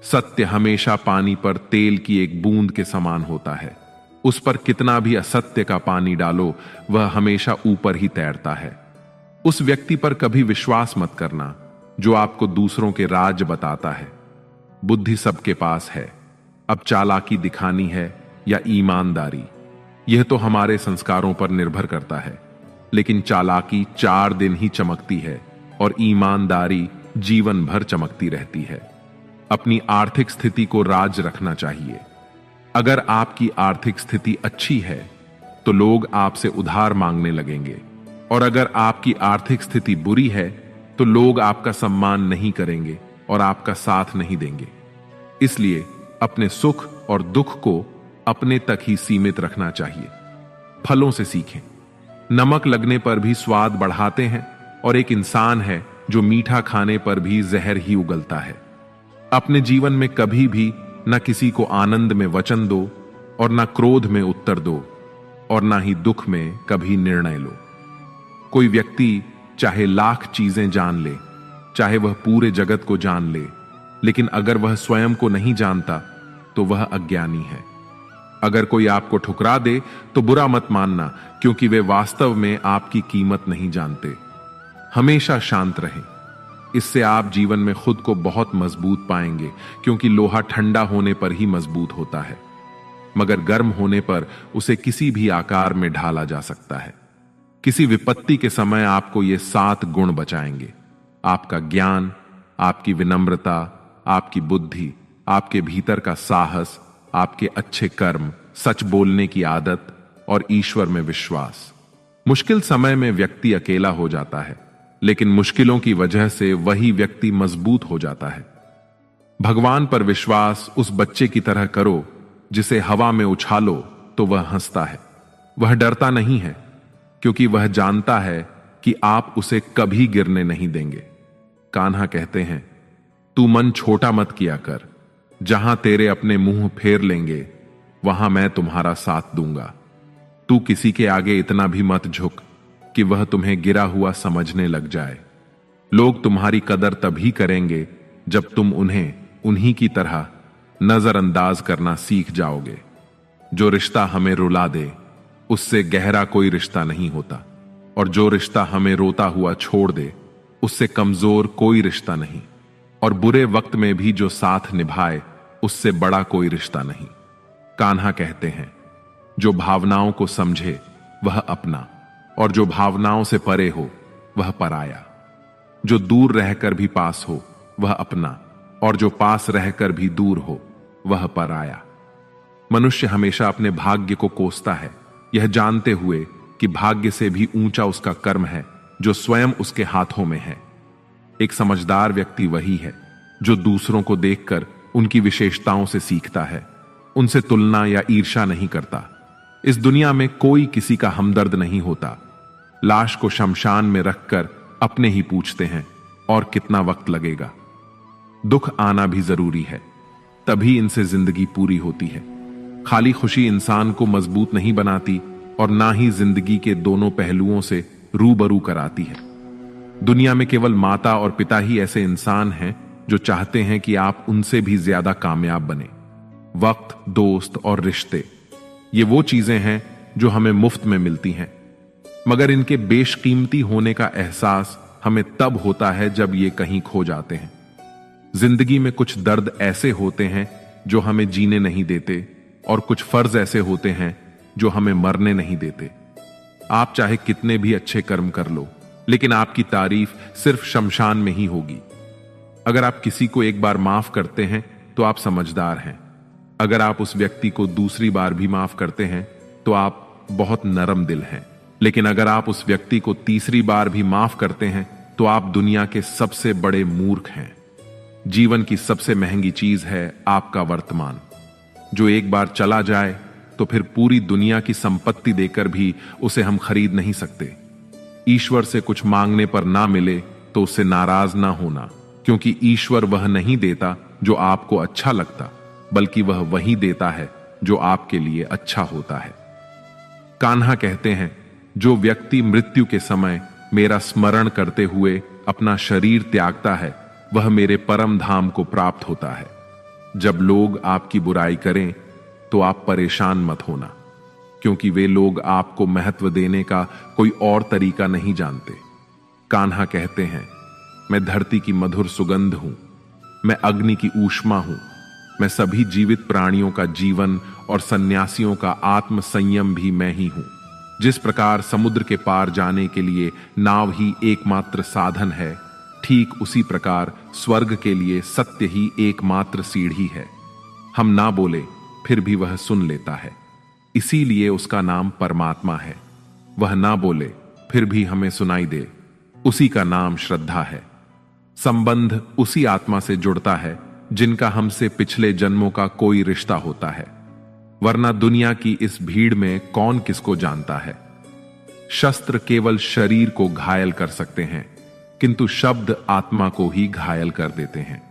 सत्य हमेशा पानी पर तेल की एक बूंद के समान होता है। उस पर कितना भी असत्य का पानी डालो, वह हमेशा ऊपर ही तैरता है। उस व्यक्ति पर कभी विश्वास मत करना जो आपको दूसरों के राज बताता है। बुद्धि सबके पास है, अब चालाकी दिखानी है या ईमानदारी, यह तो हमारे संस्कारों पर निर्भर करता है। लेकिन चालाकी 4 दिन ही चमकती है और ईमानदारी जीवन भर चमकती रहती है। अपनी आर्थिक स्थिति को राज रखना चाहिए। अगर आपकी आर्थिक स्थिति अच्छी है तो लोग आपसे उधार मांगने लगेंगे, और अगर आपकी आर्थिक स्थिति बुरी है तो लोग आपका सम्मान नहीं करेंगे और आपका साथ नहीं देंगे। इसलिए अपने सुख और दुख को अपने तक ही सीमित रखना चाहिए। फलों से सीखें। नमक लगने पर भी स्वाद बढ़ाते हैं, और एक इंसान है जो मीठा खाने पर भी जहर ही उगलता है। अपने जीवन में कभी भी न किसी को आनंद में वचन दो और न क्रोध में उत्तर दो, और न ही दुख में कभी निर्णय लो। कोई व्यक्ति चाहे लाख चीजें जान ले, चाहे वह पूरे जगत को जान ले, लेकिन अगर वह स्वयं को नहीं जानता तो वह अज्ञानी है। अगर कोई आपको ठुकरा दे तो बुरा मत मानना, क्योंकि वे वास्तव में आपकी कीमत नहीं जानते। हमेशा शांत रहें। इससे आप जीवन में खुद को बहुत मजबूत पाएंगे, क्योंकि लोहा ठंडा होने पर ही मजबूत होता है, मगर गर्म होने पर उसे किसी भी आकार में ढाला जा सकता है। किसी विपत्ति के समय आपको ये 7 गुण बचाएंगे: आपका ज्ञान, आपकी विनम्रता, आपकी बुद्धि, आपके भीतर का साहस, आपके अच्छे कर्म, सच बोलने की आदत और ईश्वर में विश्वास। मुश्किल समय में व्यक्ति अकेला हो जाता है, लेकिन मुश्किलों की वजह से वही व्यक्ति मजबूत हो जाता है। भगवान पर विश्वास उस बच्चे की तरह करो जिसे हवा में उछालो तो वह हंसता है। वह डरता नहीं है, क्योंकि वह जानता है कि आप उसे कभी गिरने नहीं देंगे। कान्हा कहते हैं, तू मन छोटा मत किया कर, जहां तेरे अपने मुंह फेर लेंगे वहां मैं तुम्हारा साथ दूंगा। तू किसी के आगे इतना भी मत झुक कि वह तुम्हें गिरा हुआ समझने लग जाए। लोग तुम्हारी कदर तभी करेंगे जब तुम उन्हें उन्हीं की तरह नजरअंदाज करना सीख जाओगे। जो रिश्ता हमें रुला दे उससे गहरा कोई रिश्ता नहीं होता, और जो रिश्ता हमें रोता हुआ छोड़ दे उससे कमजोर कोई रिश्ता नहीं, और बुरे वक्त में भी जो साथ निभाए उससे बड़ा कोई रिश्ता नहीं। कान्हा कहते हैं, जो भावनाओं को समझे वह अपना, और जो भावनाओं से परे हो वह पराया। जो दूर रहकर भी पास हो वह अपना, और जो पास रहकर भी दूर हो वह पराया। मनुष्य हमेशा अपने भाग्य को कोसता है, यह जानते हुए कि भाग्य से भी ऊंचा उसका कर्म है जो स्वयं उसके हाथों में है। एक समझदार व्यक्ति वही है जो दूसरों को देखकर उनकी विशेषताओं से सीखता है, उनसे तुलना या ईर्ष्या नहीं करता। इस दुनिया में कोई किसी का हमदर्द नहीं होता। लाश को शमशान में रखकर अपने ही पूछते हैं, और कितना वक्त लगेगा। दुख आना भी जरूरी है, तभी इनसे जिंदगी पूरी होती है। खाली खुशी इंसान को मजबूत नहीं बनाती, और ना ही जिंदगी के दोनों पहलुओं से रूबरू कराती है। दुनिया में केवल माता और पिता ही ऐसे इंसान हैं जो चाहते हैं कि आप उनसे भी ज्यादा कामयाब बने। वक्त, दोस्त और रिश्ते, ये वो चीजें हैं जो हमें मुफ्त में मिलती हैं, मगर इनके बेशकीमती होने का एहसास हमें तब होता है जब ये कहीं खो जाते हैं। जिंदगी में कुछ दर्द ऐसे होते हैं जो हमें जीने नहीं देते, और कुछ फर्ज ऐसे होते हैं जो हमें मरने नहीं देते। आप चाहे कितने भी अच्छे कर्म कर लो, लेकिन आपकी तारीफ सिर्फ शमशान में ही होगी। अगर आप किसी को एक बार माफ करते हैं तो आप समझदार हैं। अगर आप उस व्यक्ति को दूसरी बार भी माफ करते हैं तो आप बहुत नरम दिल हैं। लेकिन अगर आप उस व्यक्ति को तीसरी बार भी माफ करते हैं तो आप दुनिया के सबसे बड़े मूर्ख हैं। जीवन की सबसे महंगी चीज है आपका वर्तमान, जो एक बार चला जाए तो फिर पूरी दुनिया की संपत्ति देकर भी उसे हम खरीद नहीं सकते। ईश्वर से कुछ मांगने पर ना मिले तो उससे नाराज ना होना, क्योंकि ईश्वर वह नहीं देता जो आपको अच्छा लगता, बल्कि वह वही देता है जो आपके लिए अच्छा होता है। कान्हा कहते हैं, जो व्यक्ति मृत्यु के समय मेरा स्मरण करते हुए अपना शरीर त्यागता है वह मेरे परम धाम को प्राप्त होता है। जब लोग आपकी बुराई करें तो आप परेशान मत होना, क्योंकि वे लोग आपको महत्व देने का कोई और तरीका नहीं जानते। कान्हा कहते हैं, मैं धरती की मधुर सुगंध हूं, मैं अग्नि की ऊष्मा हूं, मैं सभी जीवित प्राणियों का जीवन और सन्यासियों का आत्म संयम भी मैं ही हूं। जिस प्रकार समुद्र के पार जाने के लिए नाव ही एकमात्र साधन है, ठीक उसी प्रकार स्वर्ग के लिए सत्य ही एकमात्र सीढ़ी है। हम ना बोले फिर भी वह सुन लेता है, इसीलिए उसका नाम परमात्मा है। वह ना बोले फिर भी हमें सुनाई दे, उसी का नाम श्रद्धा है। संबंध उसी आत्मा से जुड़ता है जिनका हमसे पिछले जन्मों का कोई रिश्ता होता है, वरना दुनिया की इस भीड़ में कौन किसको जानता है। शस्त्र केवल शरीर को घायल कर सकते हैं, किंतु शब्द आत्मा को ही घायल कर देते हैं।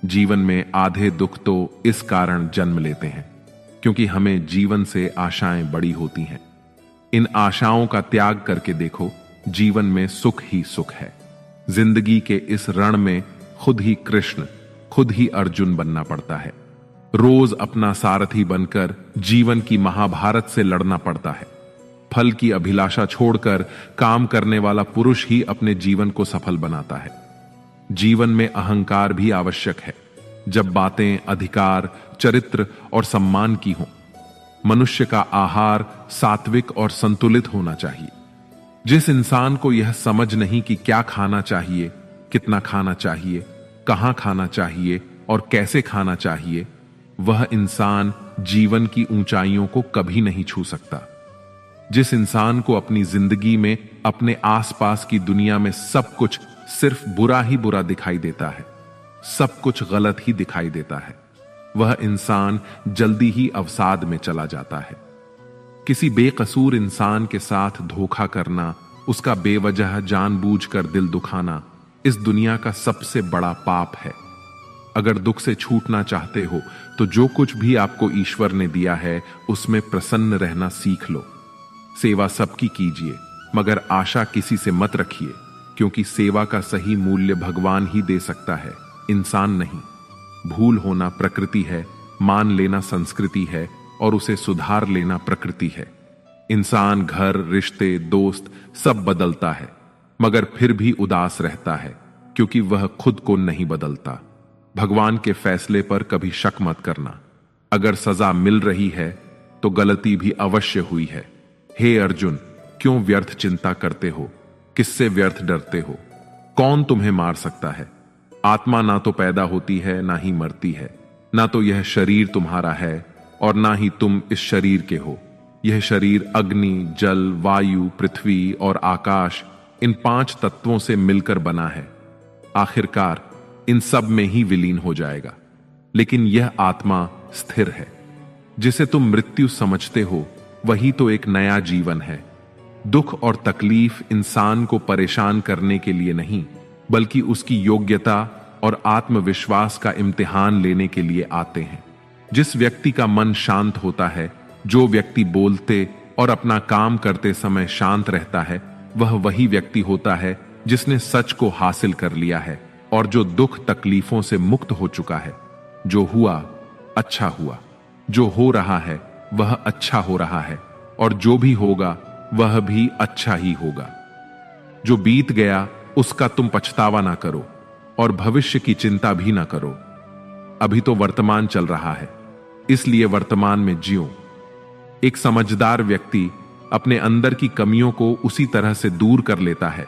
जीवन में आधे दुख तो इस कारण जन्म लेते हैं क्योंकि हमें जीवन से आशाएं बड़ी होती हैं। इन आशाओं का त्याग करके देखो, जीवन में सुख ही सुख है। जिंदगी के इस रण में खुद ही कृष्ण, खुद ही अर्जुन बनना पड़ता है। रोज अपना सारथी बनकर जीवन की महाभारत से लड़ना पड़ता है। फल की अभिलाषा छोड़कर काम करने वाला पुरुष ही अपने जीवन को सफल बनाता है। जीवन में अहंकार भी आवश्यक है, जब बातें अधिकार, चरित्र और सम्मान की हों। मनुष्य का आहार सात्विक और संतुलित होना चाहिए। जिस इंसान को यह समझ नहीं कि क्या खाना चाहिए, कितना खाना चाहिए, कहां खाना चाहिए और कैसे खाना चाहिए, वह इंसान जीवन की ऊंचाइयों को कभी नहीं छू सकता। जिस इंसान को अपनी जिंदगी में अपने आसपास की दुनिया में सब कुछ सिर्फ बुरा ही बुरा दिखाई देता है, सब कुछ गलत ही दिखाई देता है, वह इंसान जल्दी ही अवसाद में चला जाता है। किसी बेकसूर इंसान के साथ धोखा करना, उसका बेवजह जानबूझकर दिल दुखाना इस दुनिया का सबसे बड़ा पाप है। अगर दुख से छूटना चाहते हो तो जो कुछ भी आपको ईश्वर ने दिया है उसमें प्रसन्न रहना सीख लो। सेवा सबकी कीजिए, मगर आशा किसी से मत रखिए, क्योंकि सेवा का सही मूल्य भगवान ही दे सकता है, इंसान नहीं। भूल होना प्रकृति है, मान लेना संस्कृति है और उसे सुधार लेना प्रकृति है। इंसान घर, रिश्ते, दोस्त सब बदलता है, मगर फिर भी उदास रहता है क्योंकि वह खुद को नहीं बदलता। भगवान के फैसले पर कभी शक मत करना। अगर सजा मिल रही है तो गलती भी अवश्य हुई है। हे अर्जुन, क्यों व्यर्थ चिंता करते हो? किससे व्यर्थ डरते हो? कौन तुम्हें मार सकता है? आत्मा ना तो पैदा होती है ना ही मरती है, ना तो यह शरीर तुम्हारा है और ना ही तुम इस शरीर के हो। यह शरीर अग्नि, जल, वायु, पृथ्वी और आकाश, इन 5 तत्वों से मिलकर बना है। आखिरकार इन सब में ही विलीन हो जाएगा। लेकिन यह आत्मा स्थिर है। जिसे तुम मृत्यु समझते हो वही तो एक नया जीवन है। दुख और तकलीफ इंसान को परेशान करने के लिए नहीं, बल्कि उसकी योग्यता और आत्मविश्वास का इम्तिहान लेने के लिए आते हैं। जिस व्यक्ति का मन शांत होता है, जो व्यक्ति बोलते और अपना काम करते समय शांत रहता है, वह वही व्यक्ति होता है जिसने सच को हासिल कर लिया है और जो दुख तकलीफों से मुक्त हो चुका है। जो हुआ अच्छा हुआ, जो हो रहा है वह अच्छा हो रहा है और जो भी होगा वह भी अच्छा ही होगा। जो बीत गया उसका तुम पछतावा ना करो और भविष्य की चिंता भी ना करो। अभी तो वर्तमान चल रहा है, इसलिए वर्तमान में जियो। एक समझदार व्यक्ति अपने अंदर की कमियों को उसी तरह से दूर कर लेता है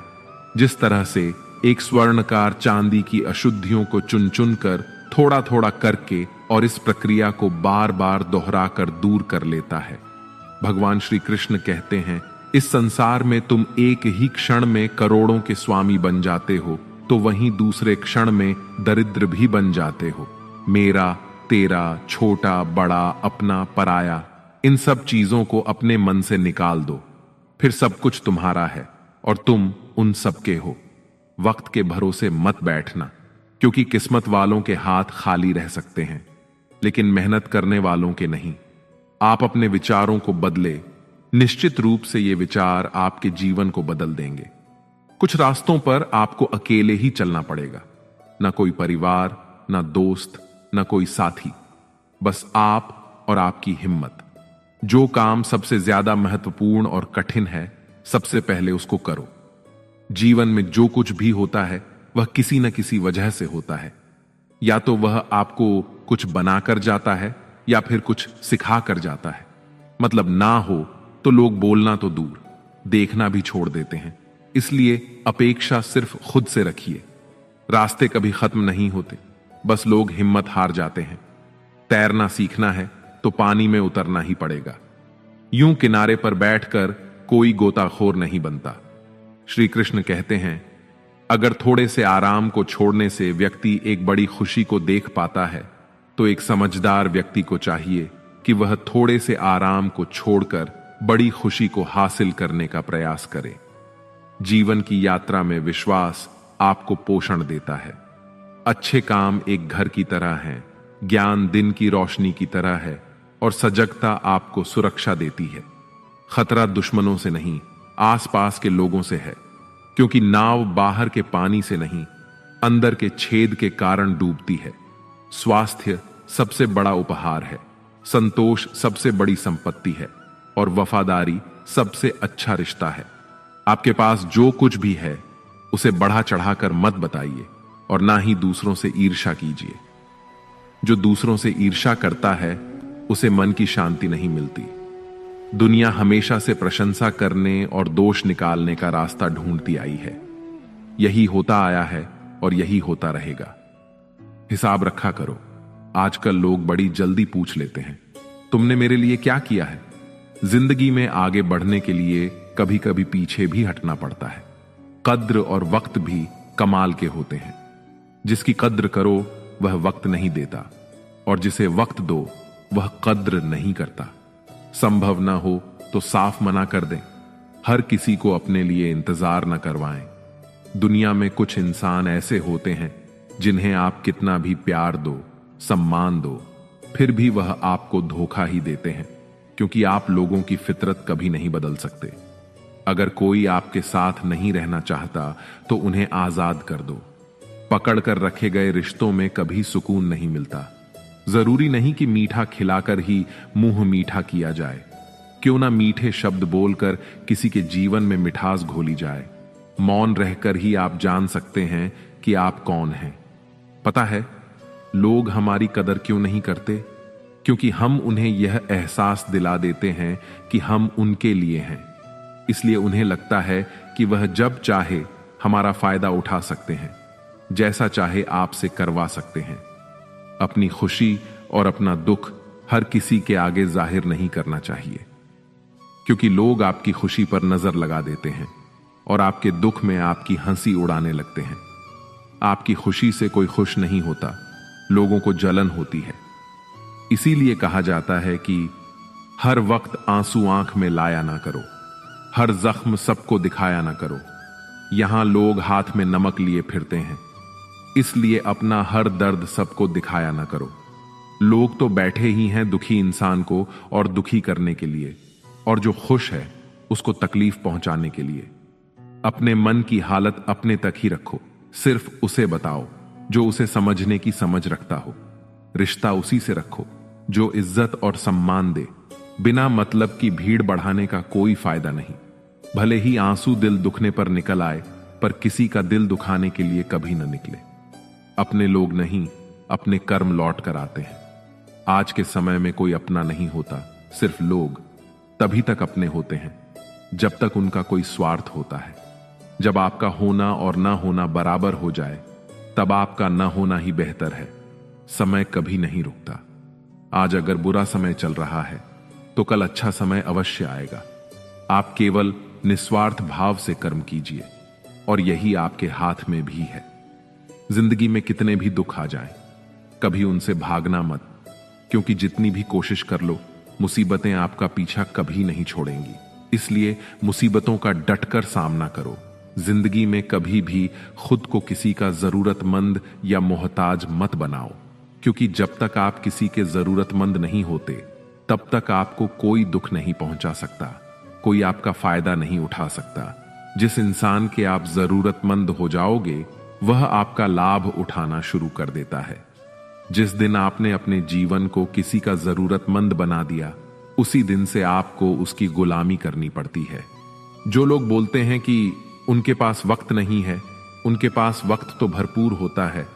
जिस तरह से एक स्वर्णकार चांदी की अशुद्धियों को चुन चुन कर थोड़ा थोड़ा करके और इस प्रक्रिया को बार बार दोहरा कर दूर कर लेता है। भगवान श्री कृष्ण कहते हैं, इस संसार में तुम एक ही क्षण में करोड़ों के स्वामी बन जाते हो तो वहीं दूसरे क्षण में दरिद्र भी बन जाते हो। मेरा, तेरा, छोटा, बड़ा, अपना, पराया, इन सब चीजों को अपने मन से निकाल दो, फिर सब कुछ तुम्हारा है और तुम उन सब के हो। वक्त के भरोसे मत बैठना, क्योंकि किस्मत वालों के हाथ खाली रह सकते हैं, लेकिन मेहनत करने वालों के नहीं। आप अपने विचारों को बदले, निश्चित रूप से ये विचार आपके जीवन को बदल देंगे। कुछ रास्तों पर आपको अकेले ही चलना पड़ेगा, ना कोई परिवार, ना दोस्त, ना कोई साथी, बस आप और आपकी हिम्मत। जो काम सबसे ज्यादा महत्वपूर्ण और कठिन है, सबसे पहले उसको करो। जीवन में जो कुछ भी होता है वह किसी न किसी वजह से होता है। या तो वह आपको कुछ बनाकर जाता है या फिर कुछ सिखा कर जाता है। मतलब ना हो तो लोग बोलना तो दूर, देखना भी छोड़ देते हैं। इसलिए अपेक्षा सिर्फ खुद से रखिए। रास्ते कभी खत्म नहीं होते, बस लोग हिम्मत हार जाते हैं। तैरना सीखना है तो पानी में उतरना ही पड़ेगा। यूं किनारे पर बैठकर कोई गोताखोर नहीं बनता। श्री कृष्ण कहते हैं, अगर थोड़े से आराम को छोड़ने से व्यक्ति एक बड़ी खुशी को देख पाता है, तो एक समझदार व्यक्ति को चाहिए कि वह थोड़े से आराम को छोड़कर बड़ी खुशी को हासिल करने का प्रयास करे। जीवन की यात्रा में विश्वास आपको पोषण देता है। अच्छे काम एक घर की तरह हैं, ज्ञान दिन की रोशनी की तरह है और सजगता आपको सुरक्षा देती है। खतरा दुश्मनों से नहीं, आसपास के लोगों से है, क्योंकि नाव बाहर के पानी से नहीं, अंदर के छेद के कारण डूबती है। स्वास्थ्य सबसे बड़ा उपहार है, संतोष सबसे बड़ी संपत्ति है और वफादारी सबसे अच्छा रिश्ता है। आपके पास जो कुछ भी है उसे बढ़ा चढ़ाकर मत बताइए और ना ही दूसरों से ईर्ष्या कीजिए। जो दूसरों से ईर्ष्या करता है उसे मन की शांति नहीं मिलती। दुनिया हमेशा से प्रशंसा करने और दोष निकालने का रास्ता ढूंढती आई है। यही होता आया है और यही होता रहेगा। हिसाब रखा करो। आजकल लोग बड़ी जल्दी पूछ लेते हैं, तुमने मेरे लिए क्या किया है? जिंदगी में आगे बढ़ने के लिए कभी कभी पीछे भी हटना पड़ता है। कद्र और वक्त भी कमाल के होते हैं। जिसकी कद्र करो वह वक्त नहीं देता, और जिसे वक्त दो वह कद्र नहीं करता। संभव ना हो तो साफ मना कर दें। हर किसी को अपने लिए इंतजार न करवाएं। दुनिया में कुछ इंसान ऐसे होते हैं जिन्हें आप कितना भी प्यार दो, सम्मान दो, फिर भी वह आपको धोखा ही देते हैं, क्योंकि आप लोगों की फितरत कभी नहीं बदल सकते। अगर कोई आपके साथ नहीं रहना चाहता तो उन्हें आजाद कर दो। पकड़ कर रखे गए रिश्तों में कभी सुकून नहीं मिलता। जरूरी नहीं कि मीठा खिलाकर ही मुंह मीठा किया जाए। क्यों ना मीठे शब्द बोलकर किसी के जीवन में मिठास घोली जाए। मौन रहकर ही आप जान सकते हैं कि आप कौन हैं। पता है लोग हमारी कदर क्यों नहीं करते? क्योंकि हम उन्हें यह एहसास दिला देते हैं कि हम उनके लिए हैं। इसलिए उन्हें लगता है कि वह जब चाहे हमारा फायदा उठा सकते हैं, जैसा चाहे आपसे करवा सकते हैं। अपनी खुशी और अपना दुख हर किसी के आगे जाहिर नहीं करना चाहिए, क्योंकि लोग आपकी खुशी पर नजर लगा देते हैं और आपके दुख में आपकी हंसी उड़ाने लगते हैं। आपकी खुशी से कोई खुश नहीं होता, लोगों को जलन होती है। इसीलिए कहा जाता है कि हर वक्त आंसू आंख में लाया ना करो, हर जख्म सबको दिखाया ना करो। यहां लोग हाथ में नमक लिए फिरते हैं, इसलिए अपना हर दर्द सबको दिखाया ना करो। लोग तो बैठे ही हैं दुखी इंसान को और दुखी करने के लिए, और जो खुश है उसको तकलीफ पहुंचाने के लिए। अपने मन की हालत अपने तक ही रखो। सिर्फ उसे बताओ जो उसे समझने की समझ रखता हो। रिश्ता उसी से रखो जो इज्जत और सम्मान दे। बिना मतलब की भीड़ बढ़ाने का कोई फायदा नहीं। भले ही आंसू दिल दुखने पर निकल आए, पर किसी का दिल दुखाने के लिए कभी न निकले। अपने लोग नहीं, अपने कर्म लौट कर आते हैं। आज के समय में कोई अपना नहीं होता, सिर्फ लोग तभी तक अपने होते हैं जब तक उनका कोई स्वार्थ होता है। जब आपका होना और ना होना बराबर हो जाए, तब आपका ना होना ही बेहतर है। समय कभी नहीं रुकता। आज अगर बुरा समय चल रहा है तो कल अच्छा समय अवश्य आएगा। आप केवल निस्वार्थ भाव से कर्म कीजिए, और यही आपके हाथ में भी है। जिंदगी में कितने भी दुख आ जाएं, कभी उनसे भागना मत, क्योंकि जितनी भी कोशिश कर लो मुसीबतें आपका पीछा कभी नहीं छोड़ेंगी। इसलिए मुसीबतों का डटकर सामना करो। जिंदगी में कभी भी खुद को किसी का जरूरतमंद या मोहताज मत बनाओ, क्योंकि जब तक आप किसी के जरूरतमंद नहीं होते तब तक आपको कोई दुख नहीं पहुंचा सकता, कोई आपका फायदा नहीं उठा सकता। जिस इंसान के आप जरूरतमंद हो जाओगे वह आपका लाभ उठाना शुरू कर देता है। जिस दिन आपने अपने जीवन को किसी का जरूरतमंद बना दिया, उसी दिन से आपको उसकी गुलामी करनी पड़ती है। जो लोग बोलते हैं कि उनके पास वक्त नहीं है, उनके पास वक्त तो भरपूर होता है,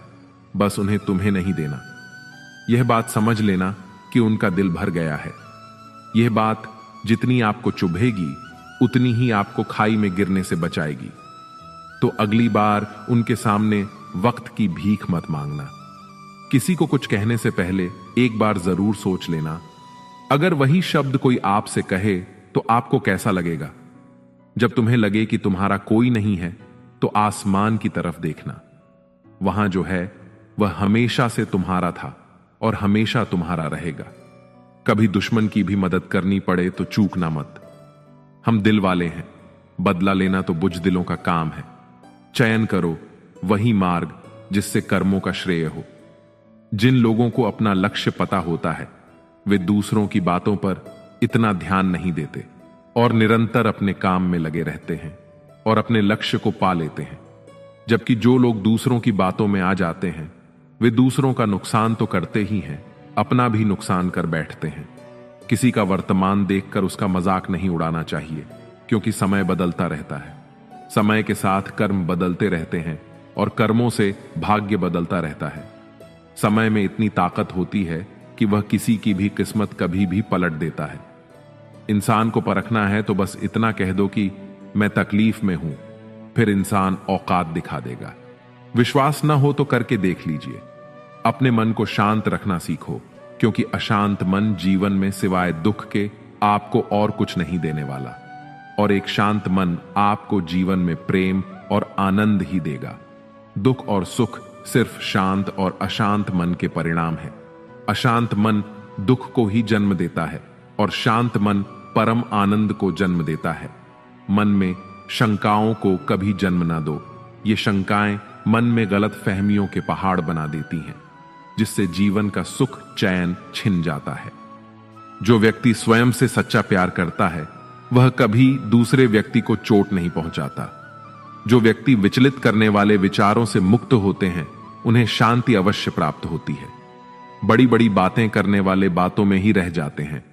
बस उन्हें तुम्हें नहीं देना। यह बात समझ लेना कि उनका दिल भर गया है। यह बात जितनी आपको चुभेगी उतनी ही आपको खाई में गिरने से बचाएगी। तो अगली बार उनके सामने वक्त की भीख मत मांगना। किसी को कुछ कहने से पहले एक बार जरूर सोच लेना, अगर वही शब्द कोई आपसे कहे तो आपको कैसा लगेगा। जब तुम्हें लगे कि तुम्हारा कोई नहीं है तो आसमान की तरफ देखना। वहां जो है वह हमेशा से तुम्हारा था और हमेशा तुम्हारा रहेगा। कभी दुश्मन की भी मदद करनी पड़े तो चूकना मत। हम दिल वाले हैं, बदला लेना तो बुजदिलों का काम है। चयन करो वही मार्ग जिससे कर्मों का श्रेय हो। जिन लोगों को अपना लक्ष्य पता होता है वे दूसरों की बातों पर इतना ध्यान नहीं देते और निरंतर अपने काम में लगे रहते हैं और अपने लक्ष्य को पा लेते हैं। जबकि जो लोग दूसरों की बातों में आ जाते हैं वे दूसरों का नुकसान तो करते ही हैं, अपना भी नुकसान कर बैठते हैं। किसी का वर्तमान देखकर उसका मजाक नहीं उड़ाना चाहिए, क्योंकि समय बदलता रहता है। समय के साथ कर्म बदलते रहते हैं और कर्मों से भाग्य बदलता रहता है। समय में इतनी ताकत होती है कि वह किसी की भी किस्मत कभी भी पलट देता है। इंसान को परखना है तो बस इतना कह दो कि मैं तकलीफ में हूं, फिर इंसान औकात दिखा देगा। विश्वास ना हो तो करके देख लीजिए। अपने मन को शांत रखना सीखो, क्योंकि अशांत मन जीवन में सिवाय दुख के आपको और कुछ नहीं देने वाला, और एक शांत मन आपको जीवन में प्रेम और आनंद ही देगा। दुख और सुख सिर्फ शांत और अशांत मन के परिणाम है। अशांत मन दुख को ही जन्म देता है और शांत मन परम आनंद को जन्म देता है। मन में शंकाओं को कभी जन्म ना दो। ये शंकाएं मन में गलत फहमियों के पहाड़ बना देती हैं, जिससे जीवन का सुख चैन छिन जाता है। जो व्यक्ति स्वयं से सच्चा प्यार करता है वह कभी दूसरे व्यक्ति को चोट नहीं पहुंचाता। जो व्यक्ति विचलित करने वाले विचारों से मुक्त होते हैं उन्हें शांति अवश्य प्राप्त होती है। बड़ी बड़ी बातें करने वाले बातों में ही रह जाते हैं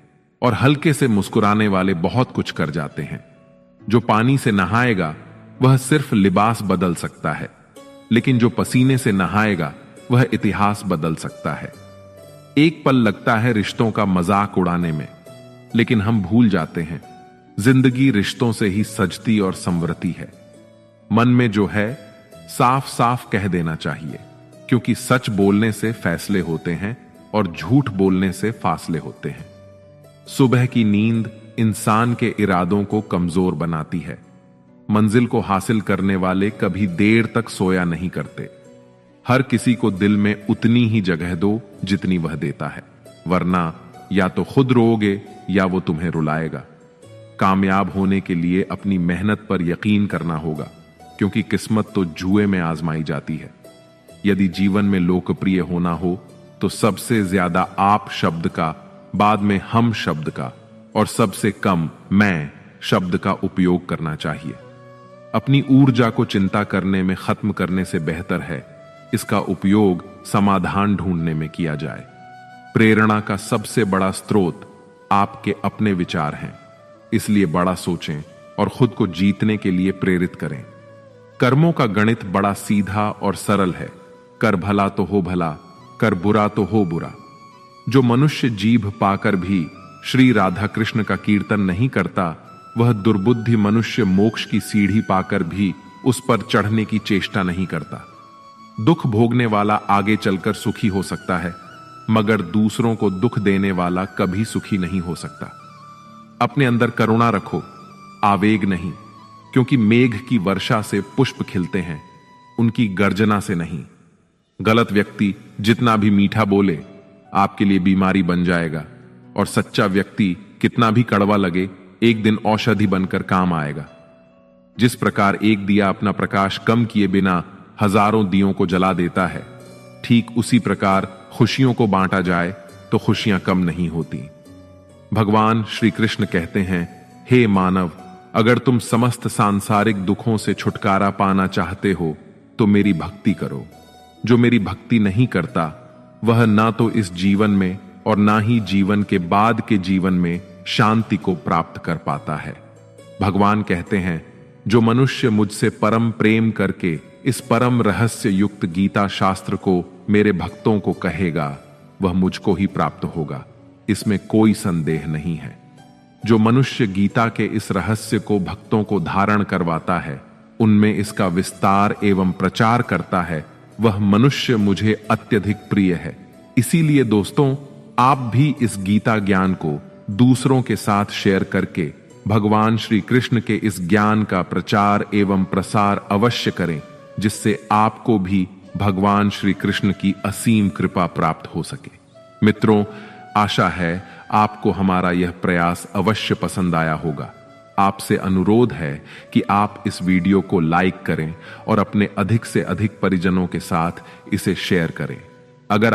और हल्के से मुस्कुराने वाले बहुत कुछ कर जाते हैं। जो पानी से नहाएगा वह सिर्फ लिबास बदल सकता है, लेकिन जो पसीने से नहाएगा वह इतिहास बदल सकता है। एक पल लगता है रिश्तों का मजाक उड़ाने में, लेकिन हम भूल जाते हैं जिंदगी रिश्तों से ही सजती और संवरती है। मन में जो है साफ साफ कह देना चाहिए, क्योंकि सच बोलने से फैसले होते हैं और झूठ बोलने से फासले होते हैं। सुबह की नींद इंसान के इरादों को कमजोर बनाती है। मंजिल को हासिल करने वाले कभी देर तक सोया नहीं करते। हर किसी को दिल में उतनी ही जगह दो जितनी वह देता है, वरना या तो खुद रोओगे या वो तुम्हें रुलाएगा। कामयाब होने के लिए अपनी मेहनत पर यकीन करना होगा, क्योंकि किस्मत तो जुए में आजमाई जाती है। यदि जीवन में लोकप्रिय होना हो तो सबसे ज्यादा आप शब्द का, बाद में हम शब्द का और सबसे कम मैं शब्द का उपयोग करना चाहिए। अपनी ऊर्जा को चिंता करने में खत्म करने से बेहतर है इसका उपयोग समाधान ढूंढने में किया जाए। प्रेरणा का सबसे बड़ा स्रोत आपके अपने विचार हैं, इसलिए बड़ा सोचें और खुद को जीतने के लिए प्रेरित करें। कर्मों का गणित बड़ा सीधा और सरल है। कर भला तो हो भला, कर बुरा तो हो बुरा। जो मनुष्य जीभ पाकर भी श्री राधा कृष्ण का कीर्तन नहीं करता, वह दुर्बुद्धि मनुष्य मोक्ष की सीढ़ी पाकर भी उस पर चढ़ने की चेष्टा नहीं करता। दुख भोगने वाला आगे चलकर सुखी हो सकता है, मगर दूसरों को दुख देने वाला कभी सुखी नहीं हो सकता। अपने अंदर करुणा रखो, आवेग नहीं, क्योंकि मेघ की वर्षा से पुष्प खिलते हैं, उनकी गर्जना से नहीं। गलत व्यक्ति जितना भी मीठा बोले आपके लिए बीमारी बन जाएगा, और सच्चा व्यक्ति कितना भी कड़वा लगे एक दिन औषधि बनकर काम आएगा। जिस प्रकार एक दिया अपना प्रकाश कम किए बिना हजारों दियों को जला देता है, ठीक उसी प्रकार खुशियों को बांटा जाए तो खुशियां कम नहीं होती। भगवान श्री कृष्ण कहते हैं, हे मानव, अगर तुम समस्त सांसारिक दुखों से छुटकारा पाना चाहते हो तो मेरी भक्ति करो। जो मेरी भक्ति नहीं करता वह ना तो इस जीवन में और ना ही जीवन के बाद के जीवन में शांति को प्राप्त कर पाता है। भगवान कहते हैं, जो मनुष्य मुझसे परम प्रेम करके इस परम रहस्य युक्त गीता शास्त्र को मेरे भक्तों को कहेगा वह मुझको ही प्राप्त होगा, इसमें कोई संदेह नहीं है। जो मनुष्य गीता के इस रहस्य को भक्तों को धारण करवाता है, उनमें इसका विस्तार एवं प्रचार करता है, वह मनुष्य मुझे अत्यधिक प्रिय है। इसीलिए दोस्तों, आप भी इस गीता ज्ञान को दूसरों के साथ शेयर करके भगवान श्री कृष्ण के इस ज्ञान का प्रचार एवं प्रसार अवश्य करें, जिससे आपको भी भगवान श्री कृष्ण की असीम कृपा प्राप्त हो सके। मित्रों, आशा है आपको हमारा यह प्रयास अवश्य पसंद आया होगा। आपसे अनुरोध है कि आप इस वीडियो को लाइक करें और अपने अधिक से अधिक परिजनों के साथ इसे शेयर करें।